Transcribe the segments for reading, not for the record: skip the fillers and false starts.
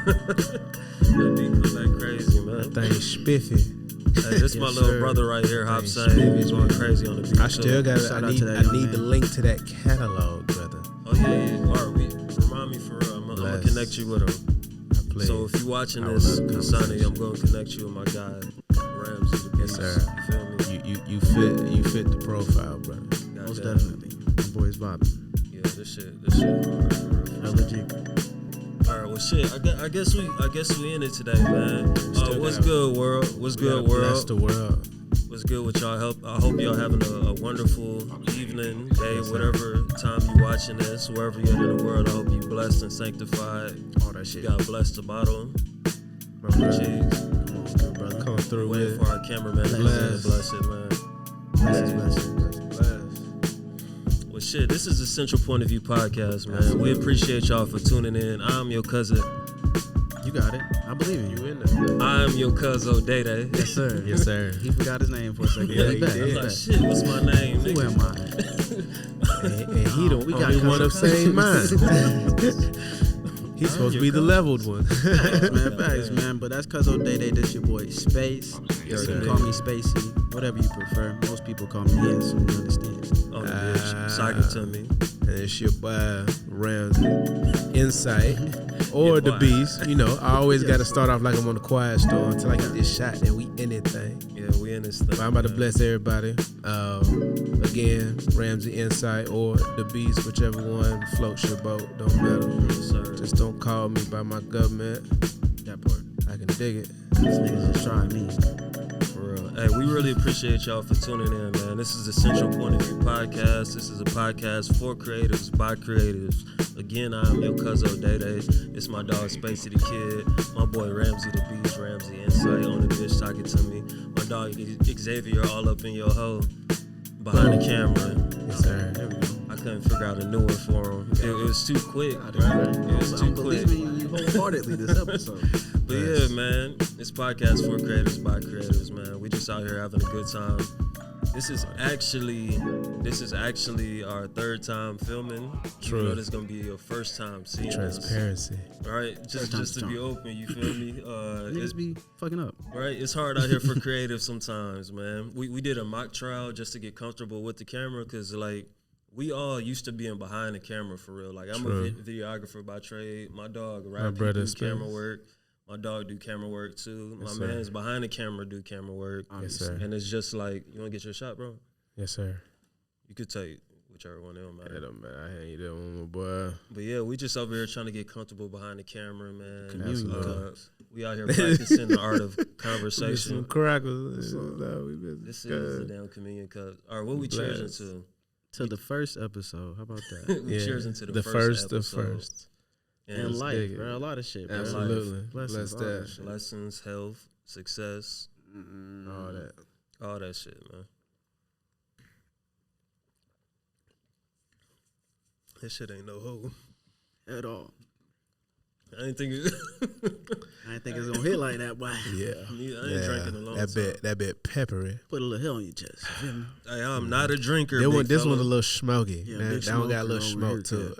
That beat come back crazy, man. That thing spiffy. Hey, this my little brother right here, Hop saying he's going crazy on the beat. I still got it. I need the link to that catalog, brother. Oh yeah. All right, remind me for real. I'm gonna connect you with him. So if you watching this, Sonny, I'm gonna connect you with my guy, Ramsey the Beast. Yes, sir. You feel me? You fit the profile, brother. Most definitely. My boy's vibing. Yeah, this shit hard for real. Hella G. All right, well, shit. I guess we in it today, man. What's good, world? What's good, world? Bless the world. What's good with y'all? I hope y'all having a wonderful evening, day, whatever time you watching this, wherever you're in the world. I hope you blessed and sanctified. All that shit. God bless the bottle. My brother. Jeez. Come through with Waiting for our cameraman. Bless it, man. Bless. Well, shit, this is the Central Point of View podcast, man. We appreciate y'all for tuning in. I'm your cousin. You got it. I believe in you. in there. I'm your cousin, Day. Yes, sir. Yes, sir. He forgot his name for a second. Yeah, he back. did. I was like, shit, what's my name? Who nigga? am I? And he the We got only one of same mind. He's supposed to be the leveled one. Facts, man. But that's Cuzzo Day. This your boy Space. Yes, You can sir. call me Spacey, whatever you prefer. Most people call me Handsome. You understand? Oh, bitch. Psych it to me. And it's your boy Ramsey Insight or Yeah, the boy. Beast. You know, I always got to start off like I'm on the quiet store until I get this shot that we in it thing. Yeah, we in this thing. But I'm about to bless everybody. Again, Ramsey Insight or the Beast, whichever one floats your boat. Don't matter. Yes, sir. Just don't call me by my government. That part. I can dig it. These niggas just trying me. For real. Hey, we really appreciate y'all for tuning in, man. This is the Central Point of View podcast. This is a podcast for creatives, by creatives. Again, I'm your cousin Day. It's my dog Spacey the Kid. My boy Ramsey the Beast, Ramsey Insight on the bitch talking to me. My dog Xavier all up in your hole. Behind the camera. Yes, sir. There we go. I couldn't figure out a new one for him. It was too quick, right? It was too I'm quick. believing you wholeheartedly this episode. But yeah, man, it's podcast for creators by creators, man. We just out here having a good time. This is actually our third time filming. True. You know, this is gonna be your first time seeing Transparency. us. Right? Just to be open, you feel me? Niggas be fucking up. Right? It's hard out here for creatives sometimes, man. We did a mock trial just to get comfortable with the camera, cause like we all used to being behind the camera for real. Like I'm a videographer by trade. My dog, right? brother do camera work. My dog do camera work too. Yes, My sir. man's behind the camera do camera work. Yes, sir. And it's just like, you want to get your shot, bro? Yes, sir. You could take whichever one, it don't matter. It don't matter. I hate that one, my boy. But yeah, we just over here trying to get comfortable behind the camera, man. Absolutely. We out here practicing the art of conversation. Some crackers. This is the damn communion cup. All right, what we cheering to? To the first episode. How about that? We cheers into the first episode. The first. And life, bro. A lot of shit, bro. Absolutely. Blessings, Bless all that. shit. Lessons, health, success, all that shit, man. That shit ain't no hoe. At all. I ain't think I didn't think it was gonna hit like that, boy. Yeah. I ain't drinking a long time. That bit peppery. Put a little hell on your chest. You feel me? Hey, I'm not a drinker. This fella. one's a little smoky. Yeah, that big one got a little smoker smoke over to it.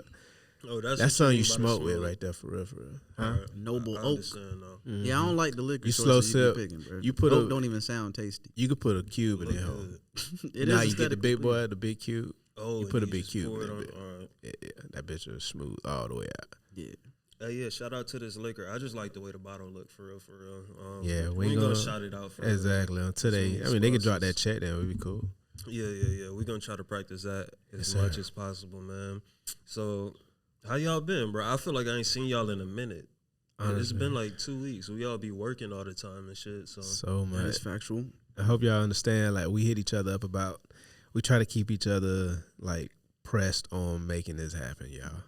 Oh, That's something you about smoke to with right there, for real, for real. Huh? Right. Noble I oak. understand, though. Yeah, I don't like the liquor. You choices slow you sip. be picking, bro. You put oak a- don't even sound tasty. You could put a cube in Look there. good. It Now is you get the big aesthetically boy, the big cube. Oh, You put a you big just cube pour in it that on- bit. all right. Yeah, that bitch is smooth all the way out. Yeah. Hey, yeah, shout out to this liquor. I just like the way the bottle look, for real, for real. Yeah, we ain't gonna shout it out for real. Exactly. Until they, I mean, they could drop that check, then we'd be cool. Yeah. We're gonna try to practice that as Yes, much sir. as possible, man. So, how y'all been, bro? I feel like I ain't seen y'all in a minute. It's Honestly. been like 2 weeks. We all be working all the time and shit. So, So That much. is factual. I hope y'all understand. Like, we hit each other up about. We try to keep each other like pressed on making this happen, y'all.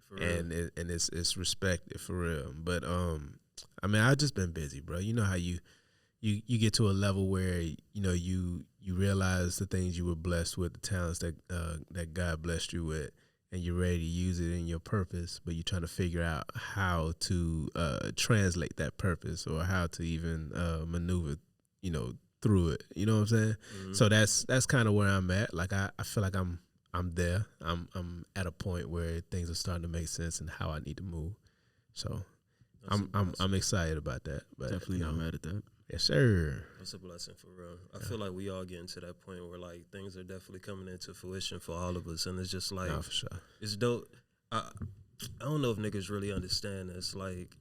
for real. And it's respected for real. But I mean, I just been busy, bro. You know how you get to a level where you realize the things you were blessed with, the talents that God blessed you with, and you're ready to use it in your purpose, but you're trying to figure out how to translate that purpose or how to even maneuver, through it. You know what I'm saying? Mm-hmm. So that's kind of where I'm at. Like I feel like I'm there. I'm at a point where things are starting to make sense and how I need to move. So I'm excited about that. But Definitely not mad at that. Yes, sir. It's a blessing for real. I feel like we all getting to that point where like things are definitely coming into fruition for all of us, and it's just like, No, for sure. it's dope. I don't know if niggas really understand this. Like,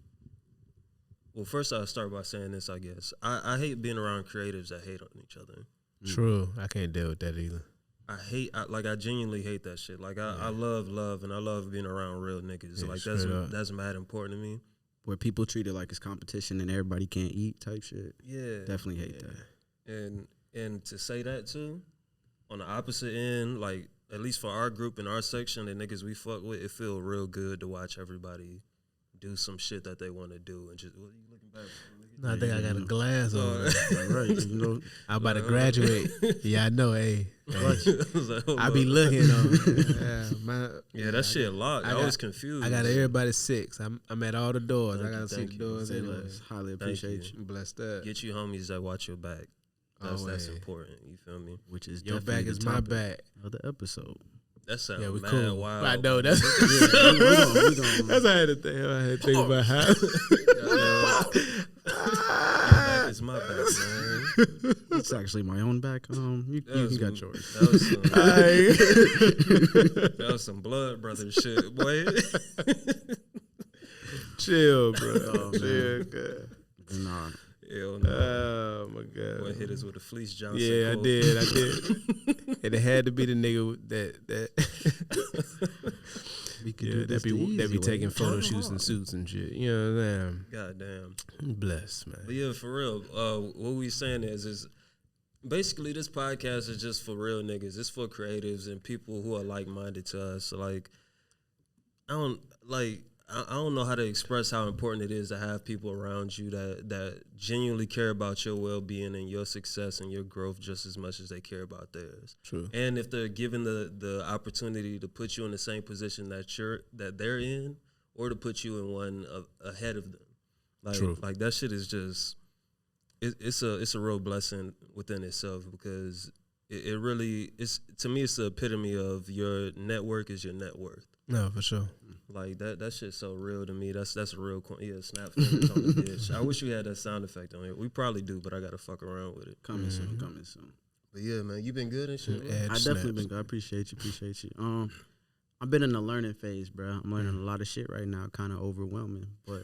well, first I'll start by saying this. I guess I hate being around creatives that hate on each other. True. I can't deal with that either. I genuinely hate that shit. Like I love and I love being around real niggas. Yeah, like that's mad important to me. Where people treat it like it's competition and everybody can't eat type shit. Yeah, Definitely hate that. And to say that too, on the opposite end, like at least for our group and our section, the niggas we fuck with, it feel real good to watch everybody do some shit that they want to do and just. What are you looking back? No, I think I got a glass on. Right, you know. I'm about to graduate. Yeah, I know. Hey, I be up. looking on. That shit locked. I was confused. I got everybody 6. I'm at all the doors. I got Thank 6 you. doors. Say Anyway. less. Highly appreciate you. Blessed up. Get you homies that watch your back. That's Always. important. You feel me? Which is Your definitely back is the my topic back. of the episode. That sounds Yeah, we mad cool. wild. I know that's. We gonna That's how I had to think. I had to think about how. Your back is my back, man. It's actually my own back. You got yours. That was some blood brother shit, boy. Chill, bro. Oh, Chill, God. Nah. Hell no. Oh my God. Boy hit us with a Fleece Johnson. Yeah, quote. I did. And it had to be the nigga that We could yeah, do this that be taking photo Turn shoots on. and suits and shit. You know what I'm Goddamn. saying? Bless, man. But yeah, for real. What we saying is basically this podcast is just for real niggas. It's for creatives and people who are like minded to us. So like, I don't know how to express how important it is to have people around you that genuinely care about your well-being and your success and your growth just as much as they care about theirs. True. And if they're given the opportunity to put you in the same position that they're in, or to put you in one ahead of them, like True. Like that shit is just it's a real blessing within itself, because it really is, to me, it's the epitome of your network is your net worth. No, for sure. Like that shit's so real to me. That's a real snap fingers on the dish. I wish we had that sound effect on it. We probably do, but I gotta fuck around with it. Coming soon. But yeah, man, you been good and shit. Bro? I definitely been good. I appreciate you. I've been in the learning phase, bro. I'm learning a lot of shit right now, kind of overwhelming. But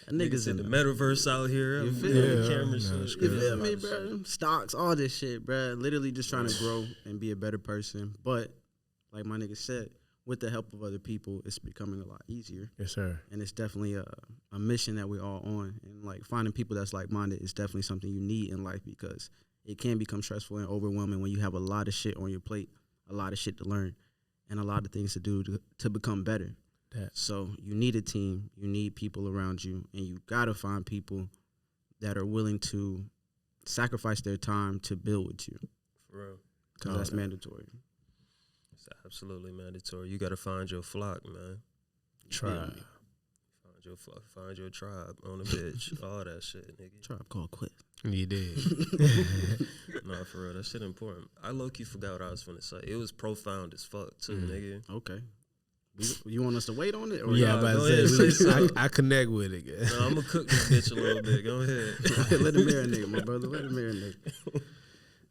niggas in the metaverse out here. You I'm feel doing me? the camera No, shit. You feel me, bro? Stocks, all this shit, bro. Literally just trying to grow and be a better person. But like my nigga said, with the help of other people, it's becoming a lot easier. Yes, sir. And it's definitely a mission that we're all on. And like finding people that's like-minded is definitely something you need in life, because it can become stressful and overwhelming when you have a lot of shit on your plate, a lot of shit to learn, and a lot of things to do to become better. So you need a team, you need people around you, and you got to find people that are willing to sacrifice their time to build with you. For real. Because that's mandatory. It's absolutely mandatory. You gotta find your flock, man. Tribe. Find your tribe on the bitch. All that shit, nigga. Tribe called Quit. You did. No, for real, that shit important. I low-key forgot what I was finna say. It was profound as fuck too, nigga. Okay. You want us to wait on it? Or Yeah, Nah, but go ahead, I connect with it. No, I'm gonna cook this bitch a little bit. Go ahead. Let him marinate, my brother. Let him marinate.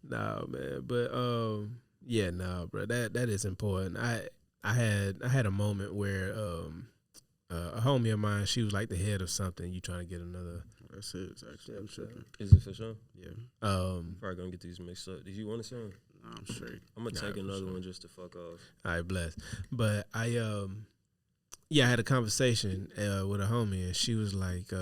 Nah, man, but yeah, nah, bro, that is important. I had a moment where a homie of mine, she was like the head of something. You trying to get another? That's it. Actually, I'm sure. Is it for sure? Yeah. Probably gonna get these mixed up. Did you want to say? Nah, I'm straight. I'm gonna take another one just to fuck off. All right, bless. But I had a conversation with a homie, and she was like,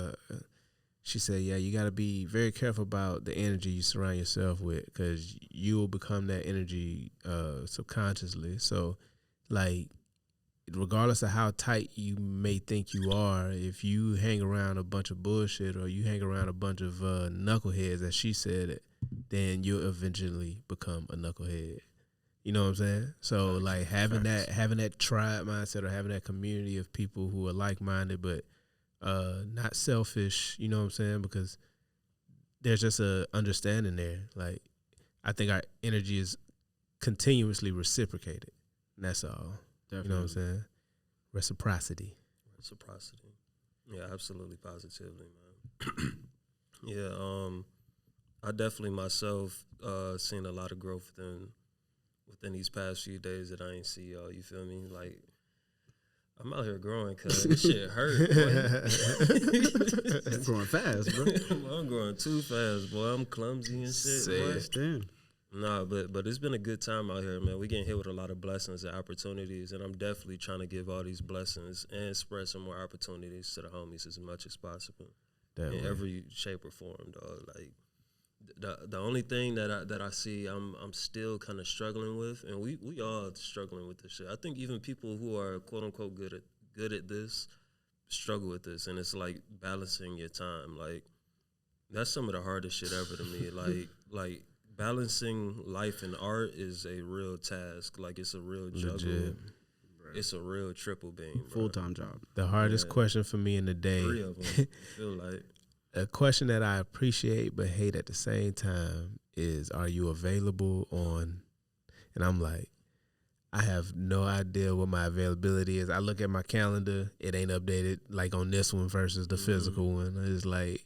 she said, yeah, you got to be very careful about the energy you surround yourself with, because you will become that energy subconsciously. So, like, regardless of how tight you may think you are, if you hang around a bunch of bullshit or you hang around a bunch of knuckleheads, as she said, then you'll eventually become a knucklehead. You know what I'm saying? So like having that tribe mindset, or having that community of people who are like-minded but not selfish, you know what I'm saying? Because there's just a understanding there. Like, I think our energy is continuously reciprocated, and that's all. Definitely. You know what I'm saying? Reciprocity. Yeah, absolutely, positively, man. Yeah, I definitely myself seen a lot of growth within these past few days that I ain't see y'all. You feel me? Like, I'm out here growing, cause this shit hurt, boy. I'm growing fast, bro. I'm growing too fast, boy. I'm clumsy and shit, boy. Damn. Nah, but it's been a good time out here, man. We getting hit with a lot of blessings and opportunities, and I'm definitely trying to give all these blessings and spread some more opportunities to the homies as much as possible, in every shape or form, dog. Like, the only thing that I see I'm still kind of struggling with, and we all struggling with this shit. I think even people who are quote unquote good at this struggle with this, and it's like balancing your time. Like, that's some of the hardest shit ever to me. Like balancing life and art is a real task. Like, it's a real juggle. Legit. It's a real triple beam. Full-time job. The hardest question for me in the day. 3 of them. I feel like. A question that I appreciate but hate at the same time is, are you available on? And I'm like, I have no idea what my availability is. I look at my calendar, it ain't updated like on this one versus the physical one. It's like,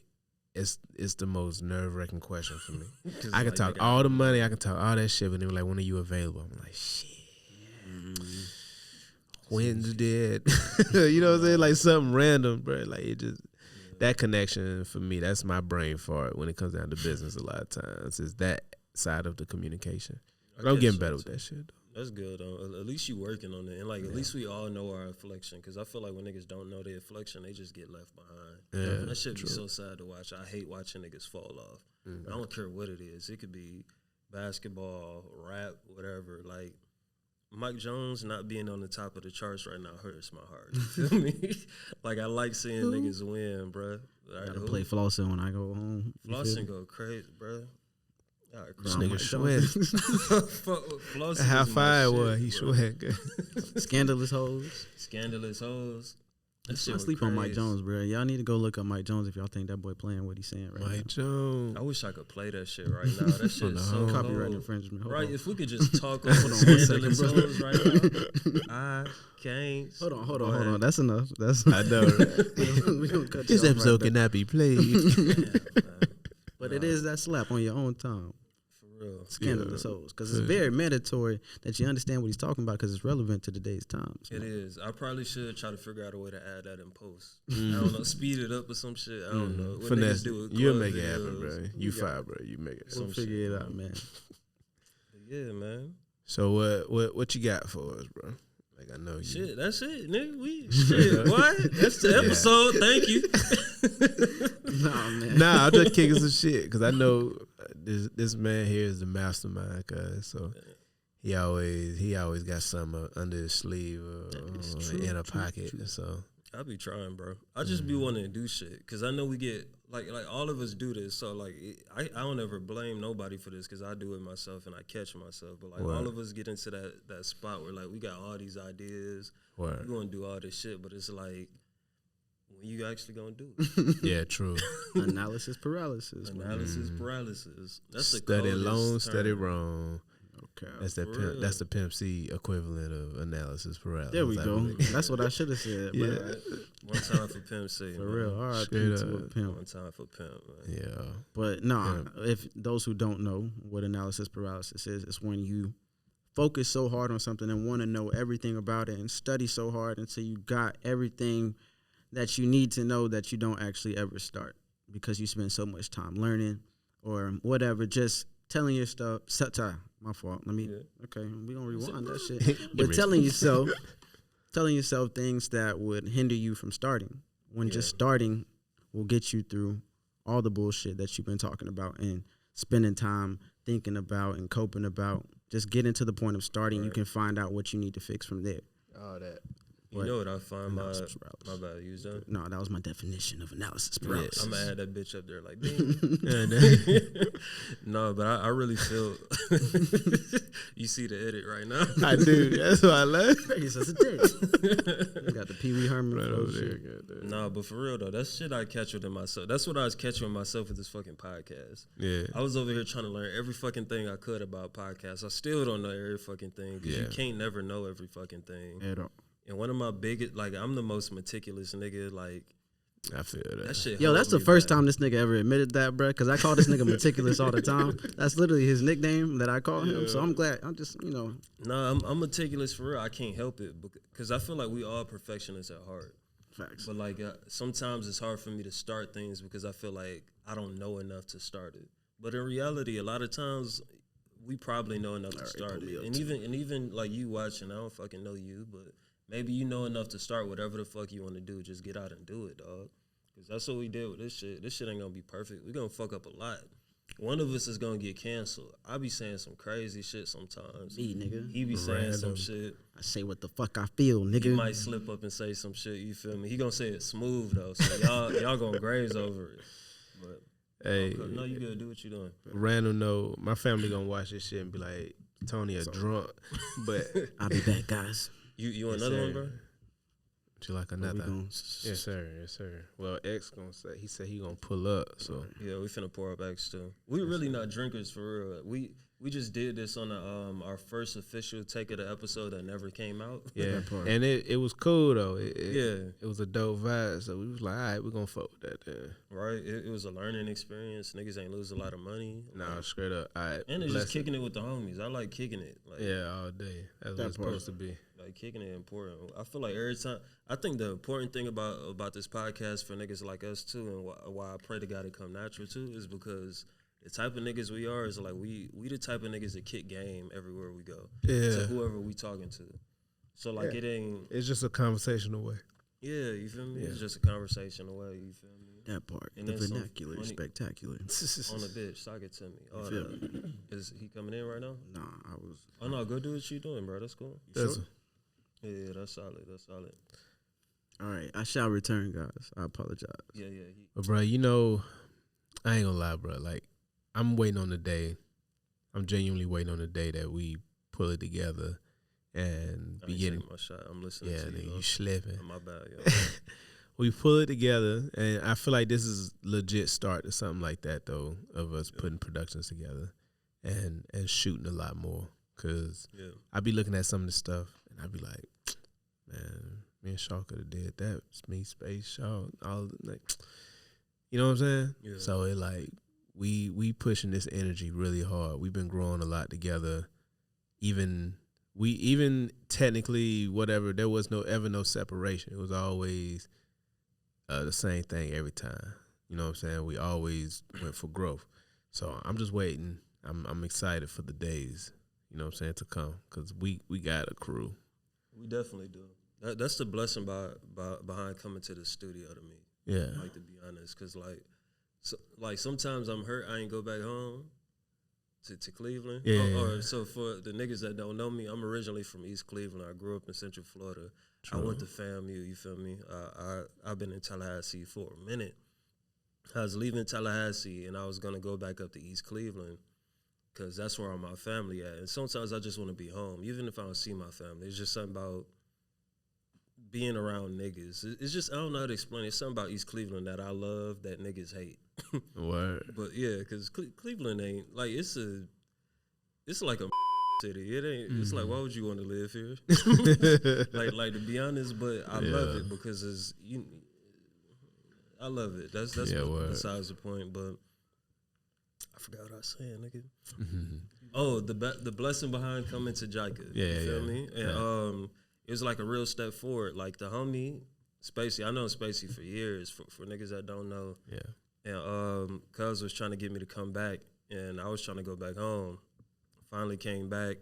it's the most nerve-wracking question for me. I can talk all the money, I can talk all that shit, but they were like, when are you available? I'm like, shit. When's dead? You know what I'm saying? Like something random, bro. Like, it just, that connection for me, that's my brain fart when it comes down to business a lot of times, is that side of the communication. But I'm getting better with that shit, though. That's good, though. At least you working on it. And, like, at least we all know our inflection. Because I feel like when niggas don't know their inflection, they just get left behind. Yeah, that shit be so sad to watch. I hate watching niggas fall off. I don't care what it is. It could be basketball, rap, whatever. Like, Mike Jones not being on the top of the charts right now hurts my heart. You feel me? Like, I like seeing niggas win, bruh. I gotta play flossing when I go home. Flossing go crazy, bruh. This nigga sweat. How fire was he sweat? Scandalous hoes. Scandalous hoes. Let's not sleep on Mike Jones, bro. Y'all need to go look up Mike Jones if y'all think that boy playing what he's saying right now. Mike Jones. I wish I could play that shit right now. That shit is so copyright cold. infringement. Hold Right, on. if we could just talk over Scandalous hoes right now. I can't. Hold on. That's enough. I know. Right? We gonna cut This you off episode right cannot be played. But it is that slap on your own time. For real. Scandalous hoes. Because it's very mandatory that you understand what he's talking about, because it's relevant to today's times. It is. I probably should try to figure out a way to add that in post. I don't know. Speed it up or some shit. I don't know. What Finesse. do You'll make it happen, bro. You fire, bro. You make it happen. We'll figure it out, man. Yeah, man. So what you got for us, bro? Like, I know you. Shit, that's it, nigga. Shit, what? That's the episode. Thank you. Nah, man. Nah, I'm just kicking some shit because I know this man here is the mastermind, cuz. So he always got something under his sleeve or in a pocket. So I be trying, bro. I just be wanting to do shit because I know we get like all of us do this. So like I don't ever blame nobody for this because I do it myself and I catch myself. But like all of us get into that spot where like we got all these ideas, we gonna do all this shit, but it's like, when you actually gonna do it? Yeah, true. Analysis paralysis. Analysis paralysis. That's the study long, term. study wrong. Okay. That's the Pimp C equivalent of analysis paralysis. There we go. That's what I should have said. Yeah. Right. One time for Pimp C. For real. All right, Straight to a up. pimp. One time for Pimp, man. Yeah. But no, if those who don't know what analysis paralysis is, it's when you focus so hard on something and want to know everything about it and study so hard until you got everything that you need to know that you don't actually ever start because you spend so much time learning or whatever, just telling your stuff. My fault. Okay, we gonna rewind that shit. But telling yourself things that would hinder you from starting. When just starting will get you through all the bullshit that you've been talking about and spending time thinking about and coping about. Just getting to the point of starting, you can find out what you need to fix from there. All that. You know what I find my bad. Use that? No, that was my definition of analysis paralysis. I'm gonna add that bitch up there like, ding. No, but I really feel. You see the edit right now. I do. That's what I love. He says it did. Got the Pee Wee Herman Right over there. No, but for real though, that's shit I catch within myself. That's what I was catching with myself with this fucking podcast. Yeah. I was over here trying to learn every fucking thing I could about podcasts. I still don't know every fucking thing because you can't never know every fucking thing. At all. And one of my biggest, like, I'm the most meticulous nigga, like, I feel that. That shit. Yo, that's the me first back. time this nigga ever admitted that, bro. Because I call this nigga meticulous all the time. That's literally his nickname that I call him. So I'm glad. I'm just, No, I'm meticulous for real. I can't help it because I feel like we all perfectionists at heart. facts. But like sometimes it's hard for me to start things because I feel like I don't know enough to start it. But in reality, a lot of times we probably know enough to start it. And even like you watching, I don't fucking know you, but maybe you know enough to start whatever the fuck you want to do. Just get out and do it, dog. Because that's what we did with this shit. This shit ain't gonna be perfect. We gonna fuck up a lot. One of us is gonna get canceled. I be saying some crazy shit sometimes. Me, nigga. He be saying some shit. I say what the fuck I feel, nigga. He might slip up and say some shit. You feel me? He gonna say it smooth though, so y'all gonna graze over it. But Hey, no, you gotta do what you doing. Random note, my family gonna watch this shit and be like, Tony a drunk, but I'll be back, guys. You another one, bro? Would you like another? Yes, sir. Yes, sir. Well, X gonna say he said he gonna pull up. So yeah, we finna pour up X too. We really not drinkers for real. We just did this on our first official take of the episode that never came out. yeah, and it was cool though. Yeah, it was a dope vibe. So we was like, all right, we're gonna fuck with that then. Right. It was a learning experience. Niggas ain't lose a lot of money. Nah, straight up. All right, and it's just kicking it with the homies. I like kicking it. Like, yeah, all day. That's what it's supposed to be. Like kicking it important. I feel like every time. I think the important thing about this podcast for niggas like us too, and why I pray to God it come natural too, is because the type of niggas we are is like we the type of niggas that kick game everywhere we go. Yeah. To whoever we talking to. So like it ain't. It's just a conversational way. Yeah, you feel me? Yeah. It's just a conversation away. You feel me? That part. And The then some vernacular is funny- spectacular. On the bitch, sock it to me. Oh, feel is he coming in right now? Nah, I was. Oh no, go do what you doing, bro. That's cool. That's Yeah, that's solid. That's solid. All right, I shall return, guys. I apologize. Yeah. But bro, I ain't gonna lie, bro. Like, I'm waiting on the day. I'm genuinely waiting on the day that we pull it together and I be ain't getting. taking my shot. I'm listening Yeah, to nigga, you. you slipping. My bad, yo. We pull it together, and I feel like this is legit start to something like that though, of us putting productions together and shooting a lot more. Cause Yeah. I be looking at some of the stuff and I be like, man, me and Shaw could have did that. It's me, Space, Shaw, all like, you know what I'm saying? Yeah. So it like we pushing this energy really hard. We've been growing a lot together. Even technically whatever, there was no separation. It was always the same thing every time. You know what I'm saying? We always went for growth. So I'm just waiting. I'm excited for the days, you know what I'm saying, to come, because we got a crew. We definitely do. That's the blessing behind coming to the studio to me. Yeah. Like, to be honest, because like sometimes I'm hurt. I ain't go back home to Cleveland. Yeah. Or so for the niggas that don't know me, I'm originally from East Cleveland. I grew up in Central Florida. True. I went to FAMU. You feel me? I've been in Tallahassee for a minute. I was leaving Tallahassee and I was gonna go back up to East Cleveland, because that's where all my family at. And sometimes I just want to be home, even if I don't see my family. It's just something about being around niggas. It's just, I don't know how to explain it. It's something about East Cleveland that I love that niggas hate. Word. But yeah, because Cleveland ain't, like, it's like a city. It ain't, it's like, why would you want to live here? like to be honest, but I love it because I love it. That's besides the point, but I forgot what I was saying, nigga. Oh, the blessing behind coming to Jika. Yeah, you feel me? And it was like a real step forward. Like the homie Spacey, I know Spacey for years. For niggas that don't know, and Cuz was trying to get me to come back, and I was trying to go back home. Finally came back,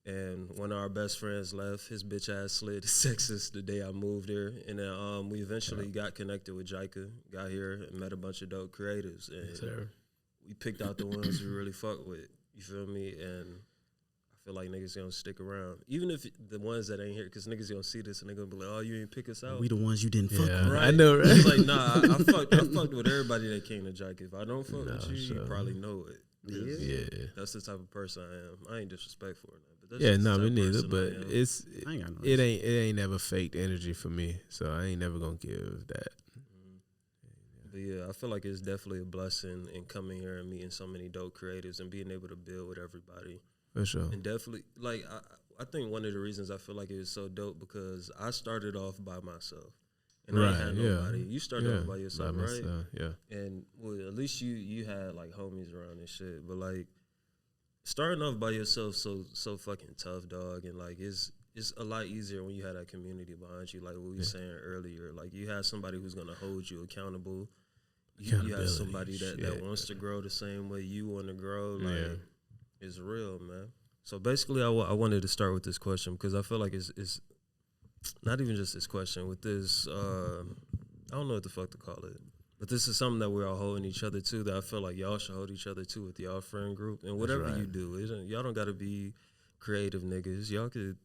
and one of our best friends left. His bitch ass slid to Texas the day I moved here, and then we eventually got connected with Jika. Got here and met a bunch of dope creatives, and we picked out the ones we really fuck with. You feel me? And I feel like niggas gonna stick around, even if the ones that ain't here, because niggas gonna see this and they gonna be like, "Oh, you ain't pick us out." We the ones you didn't fuck with. Right? I know, right? It's like, nah, I fucked with everybody that came to Jika. If I don't fuck with you, you probably know it. Yeah. That's the type of person I am. I ain't disrespectful or nothing. But that's Yeah, just the no, type me of neither. person But I am. I ain't got no it ain't never faked energy for me. So I ain't never gonna give that. But yeah, I feel like it's definitely a blessing in coming here and meeting so many dope creatives and being able to build with everybody. For sure. And definitely, like, I think one of the reasons I feel like it is so dope because I started off by myself. and I ain't had nobody. You started off by yourself, right? Yeah. And well, at least you had like homies around and shit. But like starting off by yourself, so fucking tough, dog. And like it's a lot easier when you have that community behind you. Like what we were saying earlier, like you have somebody who's gonna hold you accountable. You have somebody that wants to grow the same way you want to grow. Like it's real, man. So basically, I wanted to start with this question because I feel like it's not even just this question. With this, I don't know what the fuck to call it, but this is something that we're all holding each other to. That I feel like y'all should hold each other to with y'all friend group and whatever you do. Y'all don't got to be creative niggas. Y'all could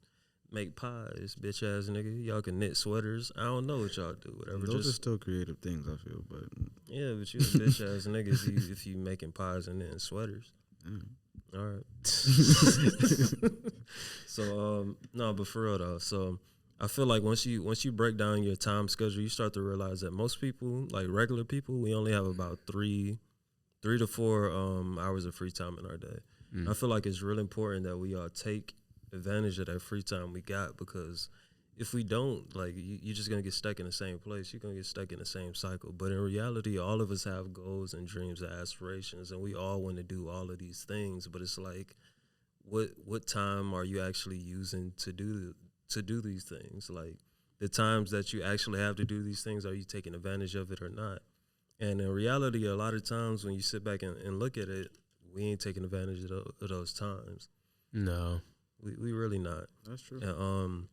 make pies, bitch ass nigga. Y'all can knit sweaters. I don't know what y'all do. Whatever. Those are still creative things, I feel. But yeah, but you a bitch ass nigga if you making pies and knitting sweaters. All right. So no, but for real though. So I feel like once you break down your time schedule, you start to realize that most people, like regular people, we only have about 3 to 4 hours of free time in our day. I feel like it's really important that we all take advantage of that free time we got, because if we don't, like you're just gonna get stuck in the same place. You're gonna get stuck in the same cycle. But in reality, all of us have goals and dreams and aspirations, and we all want to do all of these things. But it's like, what time are you actually using to do these things? Like the times that you actually have to do these things, are you taking advantage of it or not? And in reality, a lot of times when you sit back and look at it, we ain't taking advantage of those times. No, we really not. That's true. And,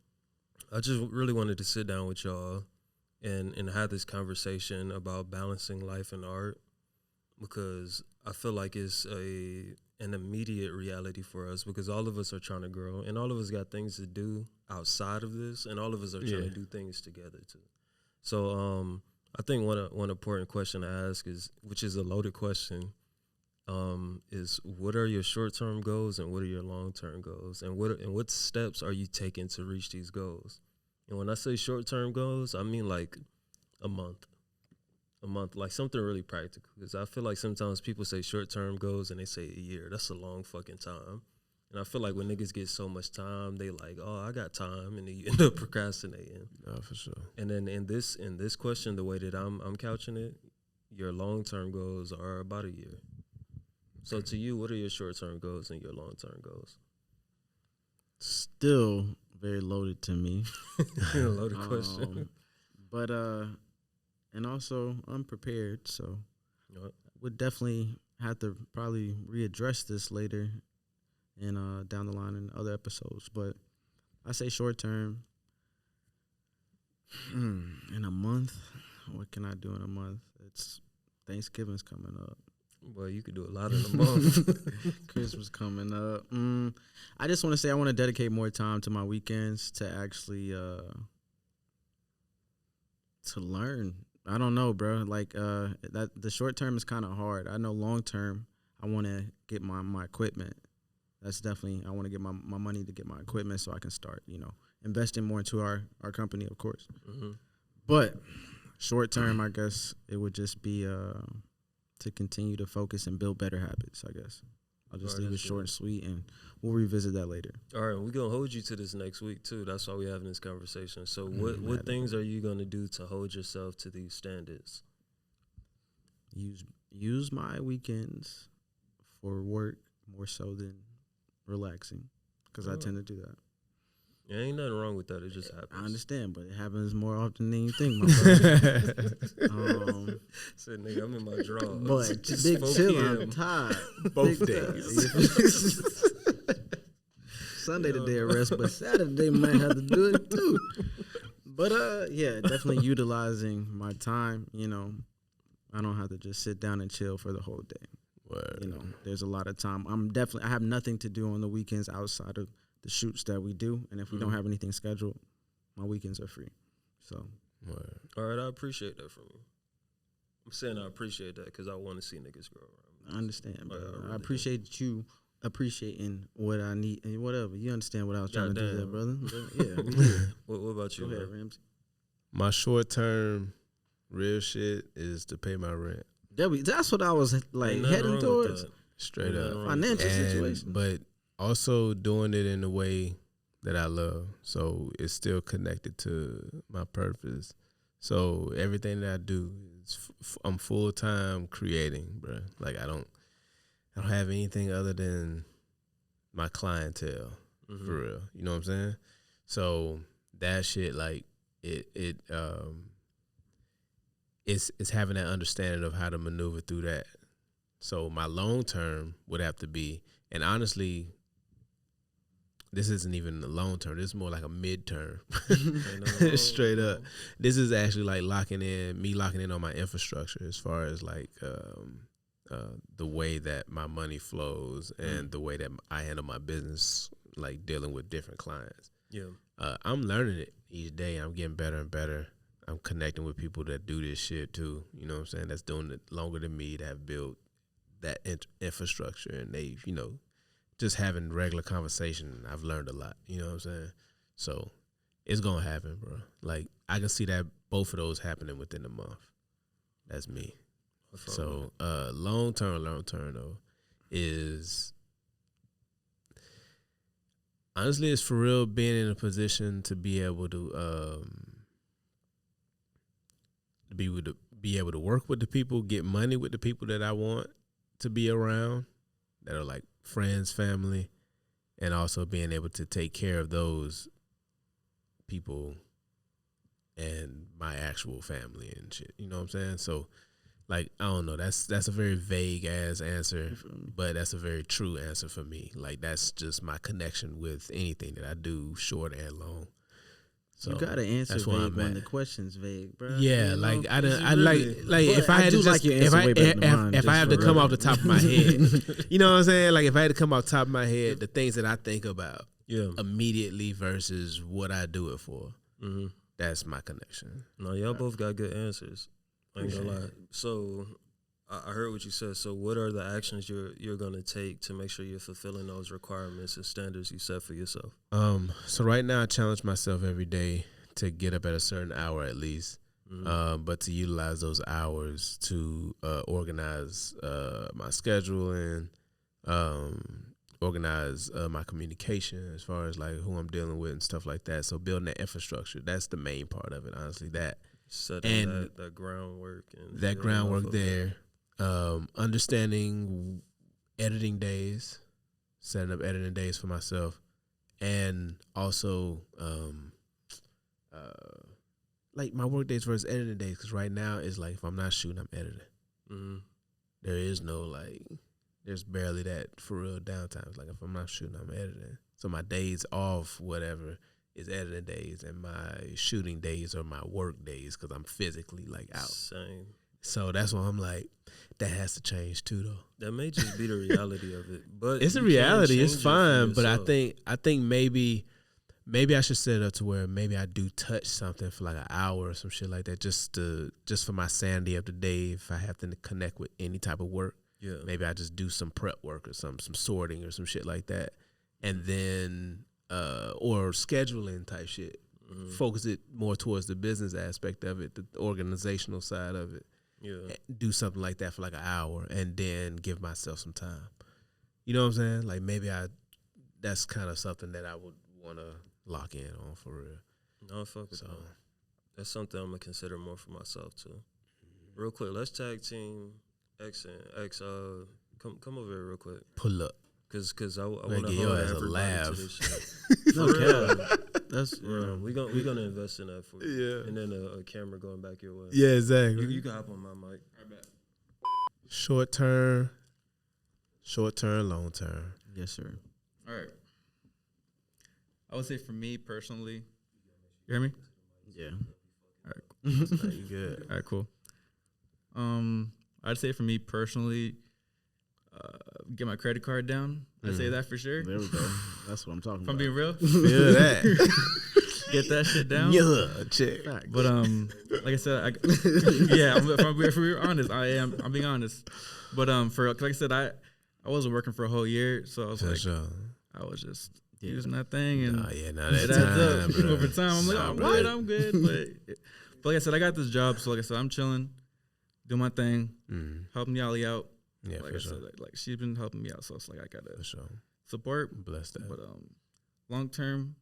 I just really wanted to sit down with y'all and have this conversation about balancing life and art, because I feel like it's an immediate reality for us, because all of us are trying to grow and all of us got things to do outside of this, and all of us are trying to do things together too. So I think one important question to ask is, which is a loaded question, is what are your short-term goals and what are your long-term goals, and what steps are you taking to reach these goals? And when I say short-term goals, I mean like a month, like something really practical, because I feel like sometimes people say short-term goals and they say a year. That's a long fucking time. And I feel like when niggas get so much time, they like, oh, I got time, and then you end up procrastinating. No, for sure. And then in this question, the way that I'm couching it, your long-term goals are about a year. So to you, what are your short-term goals and your long-term goals? Still very loaded to me. Loaded question. But and also unprepared, so would definitely have to probably readdress this later and down the line in other episodes. But I say short term. In a month, what can I do in a month? It's Thanksgiving's coming up. Well, you could do a lot in a month. Christmas coming up. I just want to say I want to dedicate more time to my weekends to actually to learn. I don't know, bro. Like that the short term is kind of hard. I know long term I want to get my equipment. That's definitely, I want to get my money to get my equipment so I can start, investing more into our company, of course. Mm-hmm. But short term, I guess it would just be to continue to focus and build better habits, I guess. I'll just leave it short and sweet, and we'll revisit that later. All right, we're going to hold you to this next week, too. That's why we're having this conversation. So what things are you going to do to hold yourself to these standards? Use my weekends for work more so than relaxing, because I tend to do that. Yeah, ain't nothing wrong with that. It just happens. I understand, but it happens more often than you think, my brother. Said, nigga, I'm in my drawers. But big chill, I'm tired. Both days. Sunday the day of rest, but Saturday might have to do it too. But yeah, definitely utilizing my time. I don't have to just sit down and chill for the whole day. Word. There's a lot of time. I have nothing to do on the weekends outside of the shoots that we do, and if we don't have anything scheduled, my weekends are free. So, Word. All right, I appreciate that from you. I'm saying I appreciate that because I want to see niggas grow around. I understand, but I appreciate you appreciating what I need and whatever. You understand what I was trying to do there, brother? Yeah. What about you? Go ahead, Ramsey. My short term real shit is to pay my rent. That's what I was heading towards. Straight up. Financial situation. But also doing it in a way that I love. So it's still connected to my purpose. So everything that I do is I'm full time creating, bro. Like I don't have anything other than my clientele, for real. You know what I'm saying? So that shit, like it's having that understanding of how to maneuver through that. So my long term would have to be, and honestly, this isn't even the long term. This is more like a midterm. Straight up. This is actually like locking in on my infrastructure as far as like the way that my money flows and the way that I handle my business, like dealing with different clients. Yeah. I'm learning it each day. I'm getting better and better. I'm connecting with people that do this shit too. You know what I'm saying? That's doing it longer than me, that have built that infrastructure, and they, you know, just having regular conversation. I've learned a lot. You know what I'm saying? So it's gonna happen, bro. Like I can see that both of those happening within a month. That's me. So long term though is honestly, it's for real being in a position to be able to be able to work with the people, get money with the people that I want to be around, that are like friends, family, and also being able to take care of those people and my actual family and shit. You know what I'm saying? So, like, I don't know. That's a very vague ass answer, but that's a very true answer for me. Like, that's just my connection with anything that I do, short and long. So you gotta answer that's vague when the question's vague, bro. Yeah, you like know? I like if I had to just if I have to come off the top of my head, you know what I'm saying? Like if I had to come off the top of my head, the things that I think about immediately versus what I do it for. Mm-hmm. That's my connection. No, y'all both got good answers. I ain't gonna lie. So I heard what you said. So what are the actions you're gonna take to make sure you're fulfilling those requirements and standards you set for yourself? So right now I challenge myself every day to get up at a certain hour at least, but to utilize those hours to organize my scheduling, organize my communication as far as like who I'm dealing with and stuff like that. So building that infrastructure, that's the main part of it, honestly. Setting that groundwork and that groundwork there. Understanding editing days, setting up editing days for myself, and also like my work days versus editing days. Because right now it's like if I'm not shooting, I'm editing. Mm-hmm. There is no like, there's barely that for real downtime. It's like if I'm not shooting, I'm editing. So my days off, whatever, is editing days, and my shooting days are my work days because I'm physically like out. Same. So that's why I'm like, that has to change too, though. That may just be the reality of it, but it's a reality. It's fine, but I think maybe I should set it up to where maybe I do touch something for like an hour or some shit like that, just for my sanity of the day. If I have to connect with any type of work, maybe I just do some prep work or some sorting or some shit like that, and then or scheduling type shit. Focus it more towards the business aspect of it, the organizational side of it. Yeah, do something like that for like an hour, and then give myself some time. You know what I'm saying? Like maybe that's kind of something that I would want to lock in on for real. No, fuck it. So that's something I'm gonna consider more for myself too. Real quick, let's tag team X and X. Come over here real quick. Pull up. Cause I want to hold everybody to this shit. No cap. That's we gonna invest in that for you. Yeah. And then a camera going back your way. Yeah, exactly. You can hop on my mic. Right back. Short term, long term. Yes, sir. All right. I would say for me personally, you hear me? Yeah. All right. Cool. You good? All right, cool. I'd say for me personally, get my credit card down. I'd say that for sure. There we go. That's what I'm talking about. If I'm being real, feel that. Get that shit down. Yeah, check. But like I said, if we're honest, I'm being honest. But like I said, I wasn't working for a whole year, so I was I was just using that thing, and it adds up over time. I'm like, I'm good. But like I said, I got this job, so like I said, I'm chilling, doing my thing, helping Yali out. Yeah, like for I sure. said, like she's been helping me out, so it's like I gotta support. Bless that. But long term,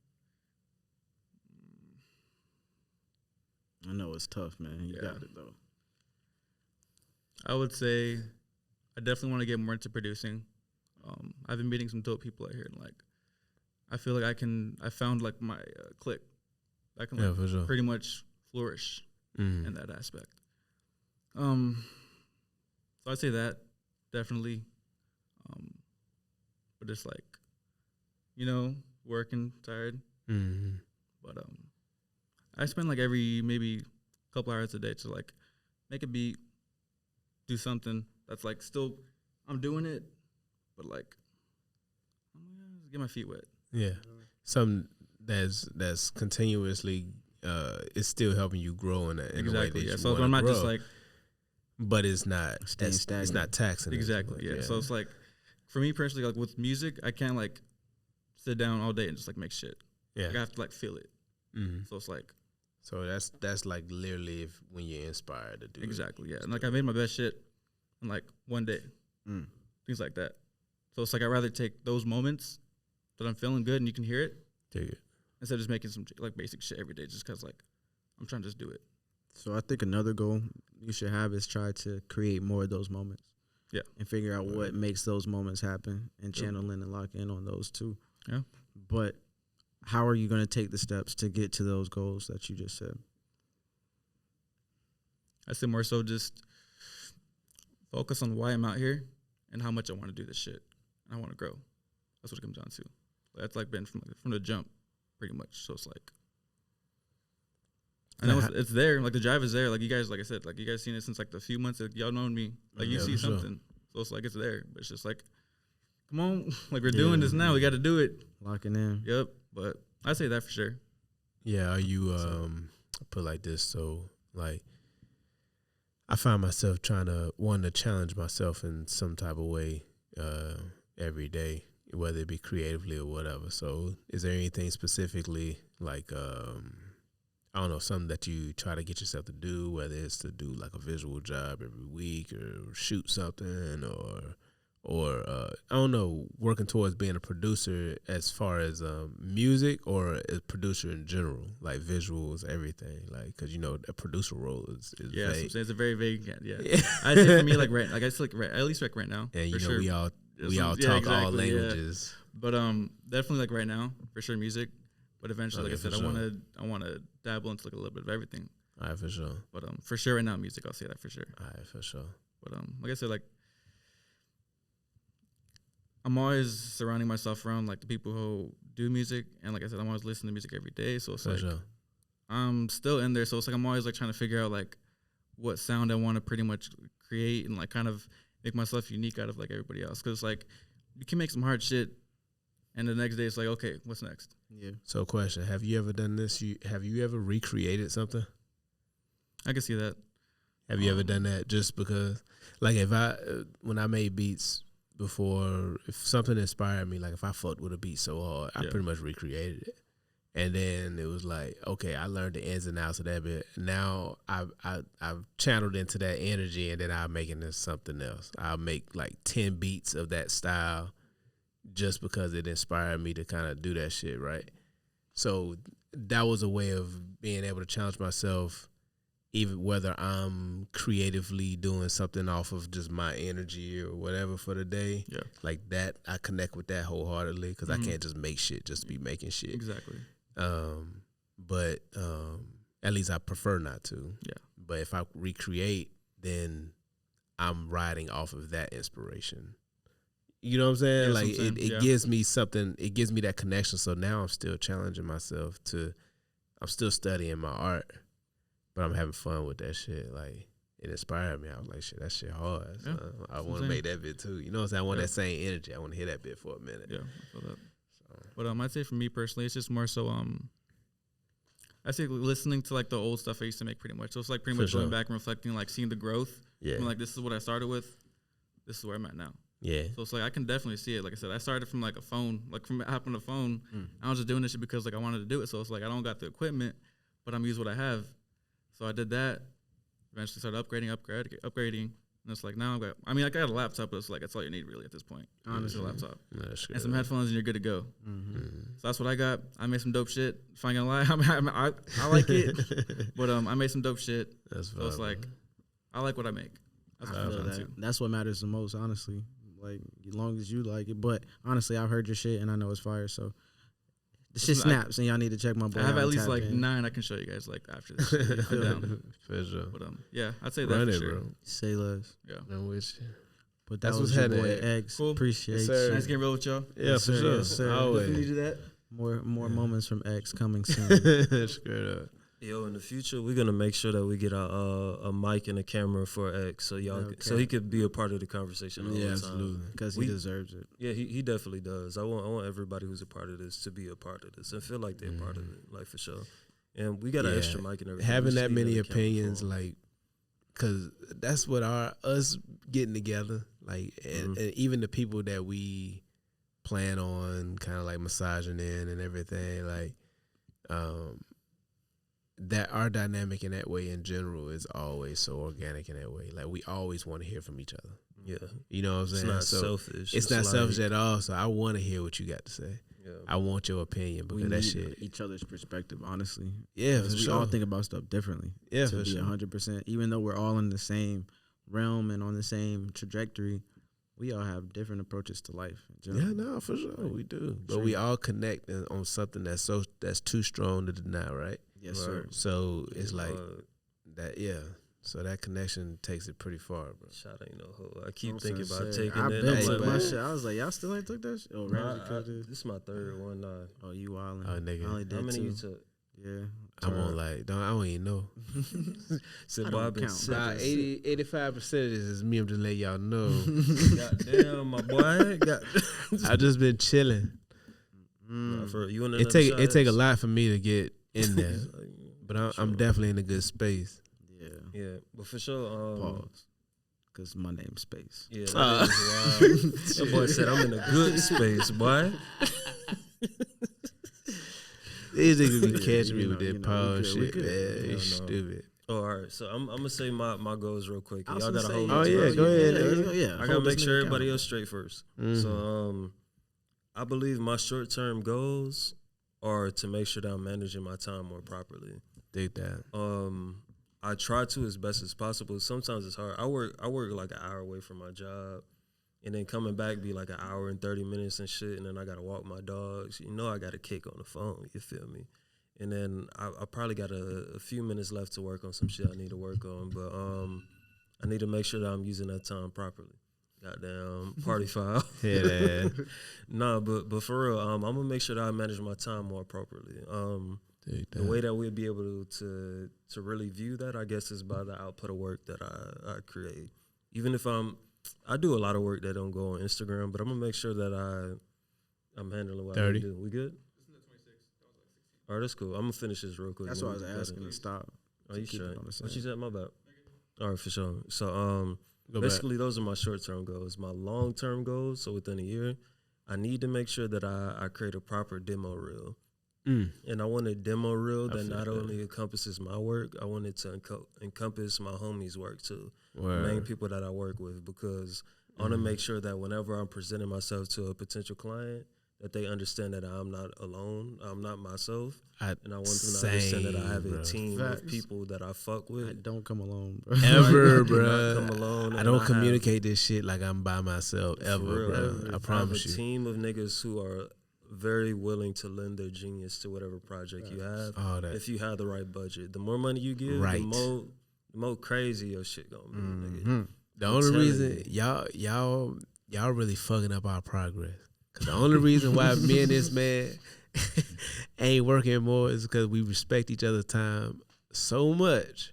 I know it's tough, man. You got it though. I would say I definitely want to get more into producing. I've been meeting some dope people out here, and like I feel like I found like my clique. I can like, for sure. pretty much flourish in that aspect. So I'd say that definitely. But it's like, you know, working tired. Mm-hmm. But I spend like every maybe couple hours a day to like make a beat, do something that's like still I'm doing it, but like I'm gonna get my feet wet. Yeah, something that's continuously is still helping you grow in a way that you So I'm not grow, just like, but it's not stagnant. it's not taxing. Exactly. Yeah. So it's like for me personally, like with music, I can't like sit down all day and just like make shit. Yeah, like, I have to like feel it. Mm-hmm. So it's like. So that's like literally when you're inspired to do Exactly, yeah. And like I made my best shit in like one day. Things like that. So it's like I'd rather take those moments that I'm feeling good and you can hear it. Take it. Instead of just making some like basic shit every day just because like I'm trying to just do it. So I think another goal you should have is try to create more of those moments. Yeah. And figure out what makes those moments happen and channel in and lock in on those too. Yeah. But how are you going to take the steps to get to those goals that you just said? I say more so just focus on why I'm out here and how much I want to do this shit. I want to grow. That's what it comes down to. That's like been from the jump, pretty much. So it's like, I know it's there. Like the drive is there. Like you guys, like I said, like you guys seen it since like the few months that y'all known me. Like you see something. So it's like it's there. But it's just like, come on, like we're doing this now. We got to do it. Locking in. Yep. But I say that for sure. Yeah, are you put like this? So like, I find myself wanting to challenge myself in some type of way every day, whether it be creatively or whatever. So is there anything specifically like I don't know, something that you try to get yourself to do, whether it's to do like a visual job every week or shoot something or I don't know, working towards being a producer as far as music or a producer in general, like visuals, everything, like because you know a producer role is vague. It's a very vague. Yeah. I say for me like right, like I feel like at least like right now. And you know sure. we all talk all languages. Yeah. But definitely like right now for sure music. But eventually, like I said, sure. I wanna dabble into like a little bit of everything. All right, for sure. But for sure right now music, I'll say that for sure. All right, for sure. But like I said, like I'm always surrounding myself around like the people who do music, and like I said, I'm always listening to music every day. So it's for like sure. I'm still in there. So it's like I'm always like trying to figure out like what sound I want to pretty much create and like kind of make myself unique out of like everybody else. Because like you can make some hard shit, and the next day it's like, okay, what's next? Yeah. So question: have you ever done this? Have you ever recreated something? I can see that. Have you ever done that just because? Like if when I made beats before, if something inspired me, like if I fucked with a beat so hard, I pretty much recreated it. And then it was like, okay, I learned the ins and outs of that bit. Now I've channeled into that energy, and then I'm making this something else. I'll make like 10 beats of that style just because it inspired me to kind of do that shit, right? So that was a way of being able to challenge myself, even whether I'm creatively doing something off of just my energy or whatever for the day. Yeah. Like that, I connect with that wholeheartedly because I can't just make shit just to be making shit. Exactly. But at least I prefer not to. Yeah. But if I recreate, then I'm riding off of that inspiration. You know what I'm saying? Yeah, like it gives me something. It gives me that connection. So now I'm still challenging myself I'm still studying my art, but I'm having fun with that shit. Like it inspired me. I was like, shit, that shit hard. Yeah, I want to make that bit too. You know what I'm saying? I want that same energy. I want to hear that bit for a minute. Yeah, I feel that. But I'd say for me personally, it's just more so I say listening to like the old stuff I used to make pretty much. So it's like pretty much going back and reflecting, like seeing the growth. Yeah. From, like this is what I started with. This is where I'm at now. Yeah. So it's like I can definitely see it. Like I said, I started from like a phone, like from having a phone. I was just doing this shit because like I wanted to do it. So it's like I don't got the equipment, but I'm using what I have. So I did that. Eventually started upgrading, And it's like now I got a laptop, but it's like that's all you need really at this point. Honestly, a laptop and some headphones, and you're good to go. So that's what I got. I made some dope shit. If I ain't gonna lie, I like it, but I made some dope shit. That's so it's like I like what I make. That's what I feel that. That's what matters the most, honestly. Like as long as you like it. But honestly, I've heard your shit and I know it's fire. So the shit snaps, and y'all need to check my boy. I have at least like 9 I can show you guys like after this. I'm down. For sure. But yeah, I'd say that for sure. Bro. Say less. Yeah. I'm with you. But that's what's happening. X. Cool. Appreciate yes, you. Nice getting real with y'all. Yeah, for sure. Yes, sir. Always. Definitely do that. More moments from X coming soon. Straight up. Yo, in the future, we're gonna make sure that we get a mic and a camera for X, so so he could be a part of the conversation all the time. Absolutely, because he deserves it. Yeah, he definitely does. I want everybody who's a part of this to be a part of this and feel like they're part of it, like for sure. And we got an extra mic and everything. Having that many opinions, like, cause that's what us getting together, like, and even the people that we plan on kind of like massaging in and everything, like, that our dynamic in that way in general is always so organic in that way. Like we always want to hear from each other. Yeah. You know what I'm saying? It's not selfish. It's not selfish at all. So I want to hear what you got to say. Yeah. I want your opinion because that shit. Each other's perspective, honestly. Yeah, we all think about stuff differently. Yeah, to be 100%. Even though we're all in the same realm and on the same trajectory, we all have different approaches to life. Yeah, no, for sure we do. But we all connect on something that's too strong to deny, right? Yes, sir. So it's like that, yeah. So that connection takes it pretty far, bro. Shot ain't no hoe. I keep thinking about taking it. I was like, y'all still ain't took that shit? Oh, this is my third one now. Oh, you wildin'. Oh, nigga. I only did How many 2. you took? Yeah. I'm on like, I don't even know. So I've been sick. About 85% of this is me. I'm just letting y'all know. Goddamn, my boy. I just been chilling. It take a lot for me to get in there, but I'm definitely in a good space. Yeah, but for sure. Pause. Because my name's Space. Yeah, that is wild. That boy said I'm in a good space, boy. These niggas be catching me with that pause shit, man. You stupid. Oh, all right. So I'm gonna say my goals real quick. Y'all gotta hold. Oh yeah, go ahead. Yeah, I gotta make sure everybody else straight first. So I believe my short term goals are to make sure that I'm managing my time more properly. Dig that. I try to as best as possible. Sometimes it's hard. I work like an hour away from my job, and then coming back be like an hour and 30 minutes and shit, and then I gotta walk my dogs. You know I got a kick on the phone. You feel me? And then I probably got a few minutes left to work on some shit I need to work on, but I need to make sure that I'm using that time properly. Goddamn party file. Yeah. No, but for real, I'm gonna make sure that I manage my time more appropriately. The way that we'll be able to really view that, I guess, is by the output of work that I create. Even if I do a lot of work that don't go on Instagram, but I'm gonna make sure that I'm handling what 30. I do. We good? All right, that's cool. I'm gonna finish this real quick. That's why I was asking to stop. Are you sure? What you said? My bad. All right, for sure. So basically, those are my short-term goals. My long-term goals, so within a year, I need to make sure that I create a proper demo reel. And I want a demo reel that not only encompasses my work, I want it to encompass my homies' work too. The main people that I work with, because I want to make sure that whenever I'm presenting myself to a potential client, that they understand that I'm not alone. I'm not myself. And I want them to understand that I have a team of people that I fuck with. I don't come alone, bro. Ever, bro. Come alone. I don't communicate this shit like I'm by myself ever, bro. I promise you. I have a team of niggas who are very willing to lend their genius to whatever project you have. If you have the right budget. The more money you give, the more crazy your shit gonna be, nigga. The only reason y'all really fucking up our progress. Cause the only reason why me and this man ain't working more is because we respect each other's time so much.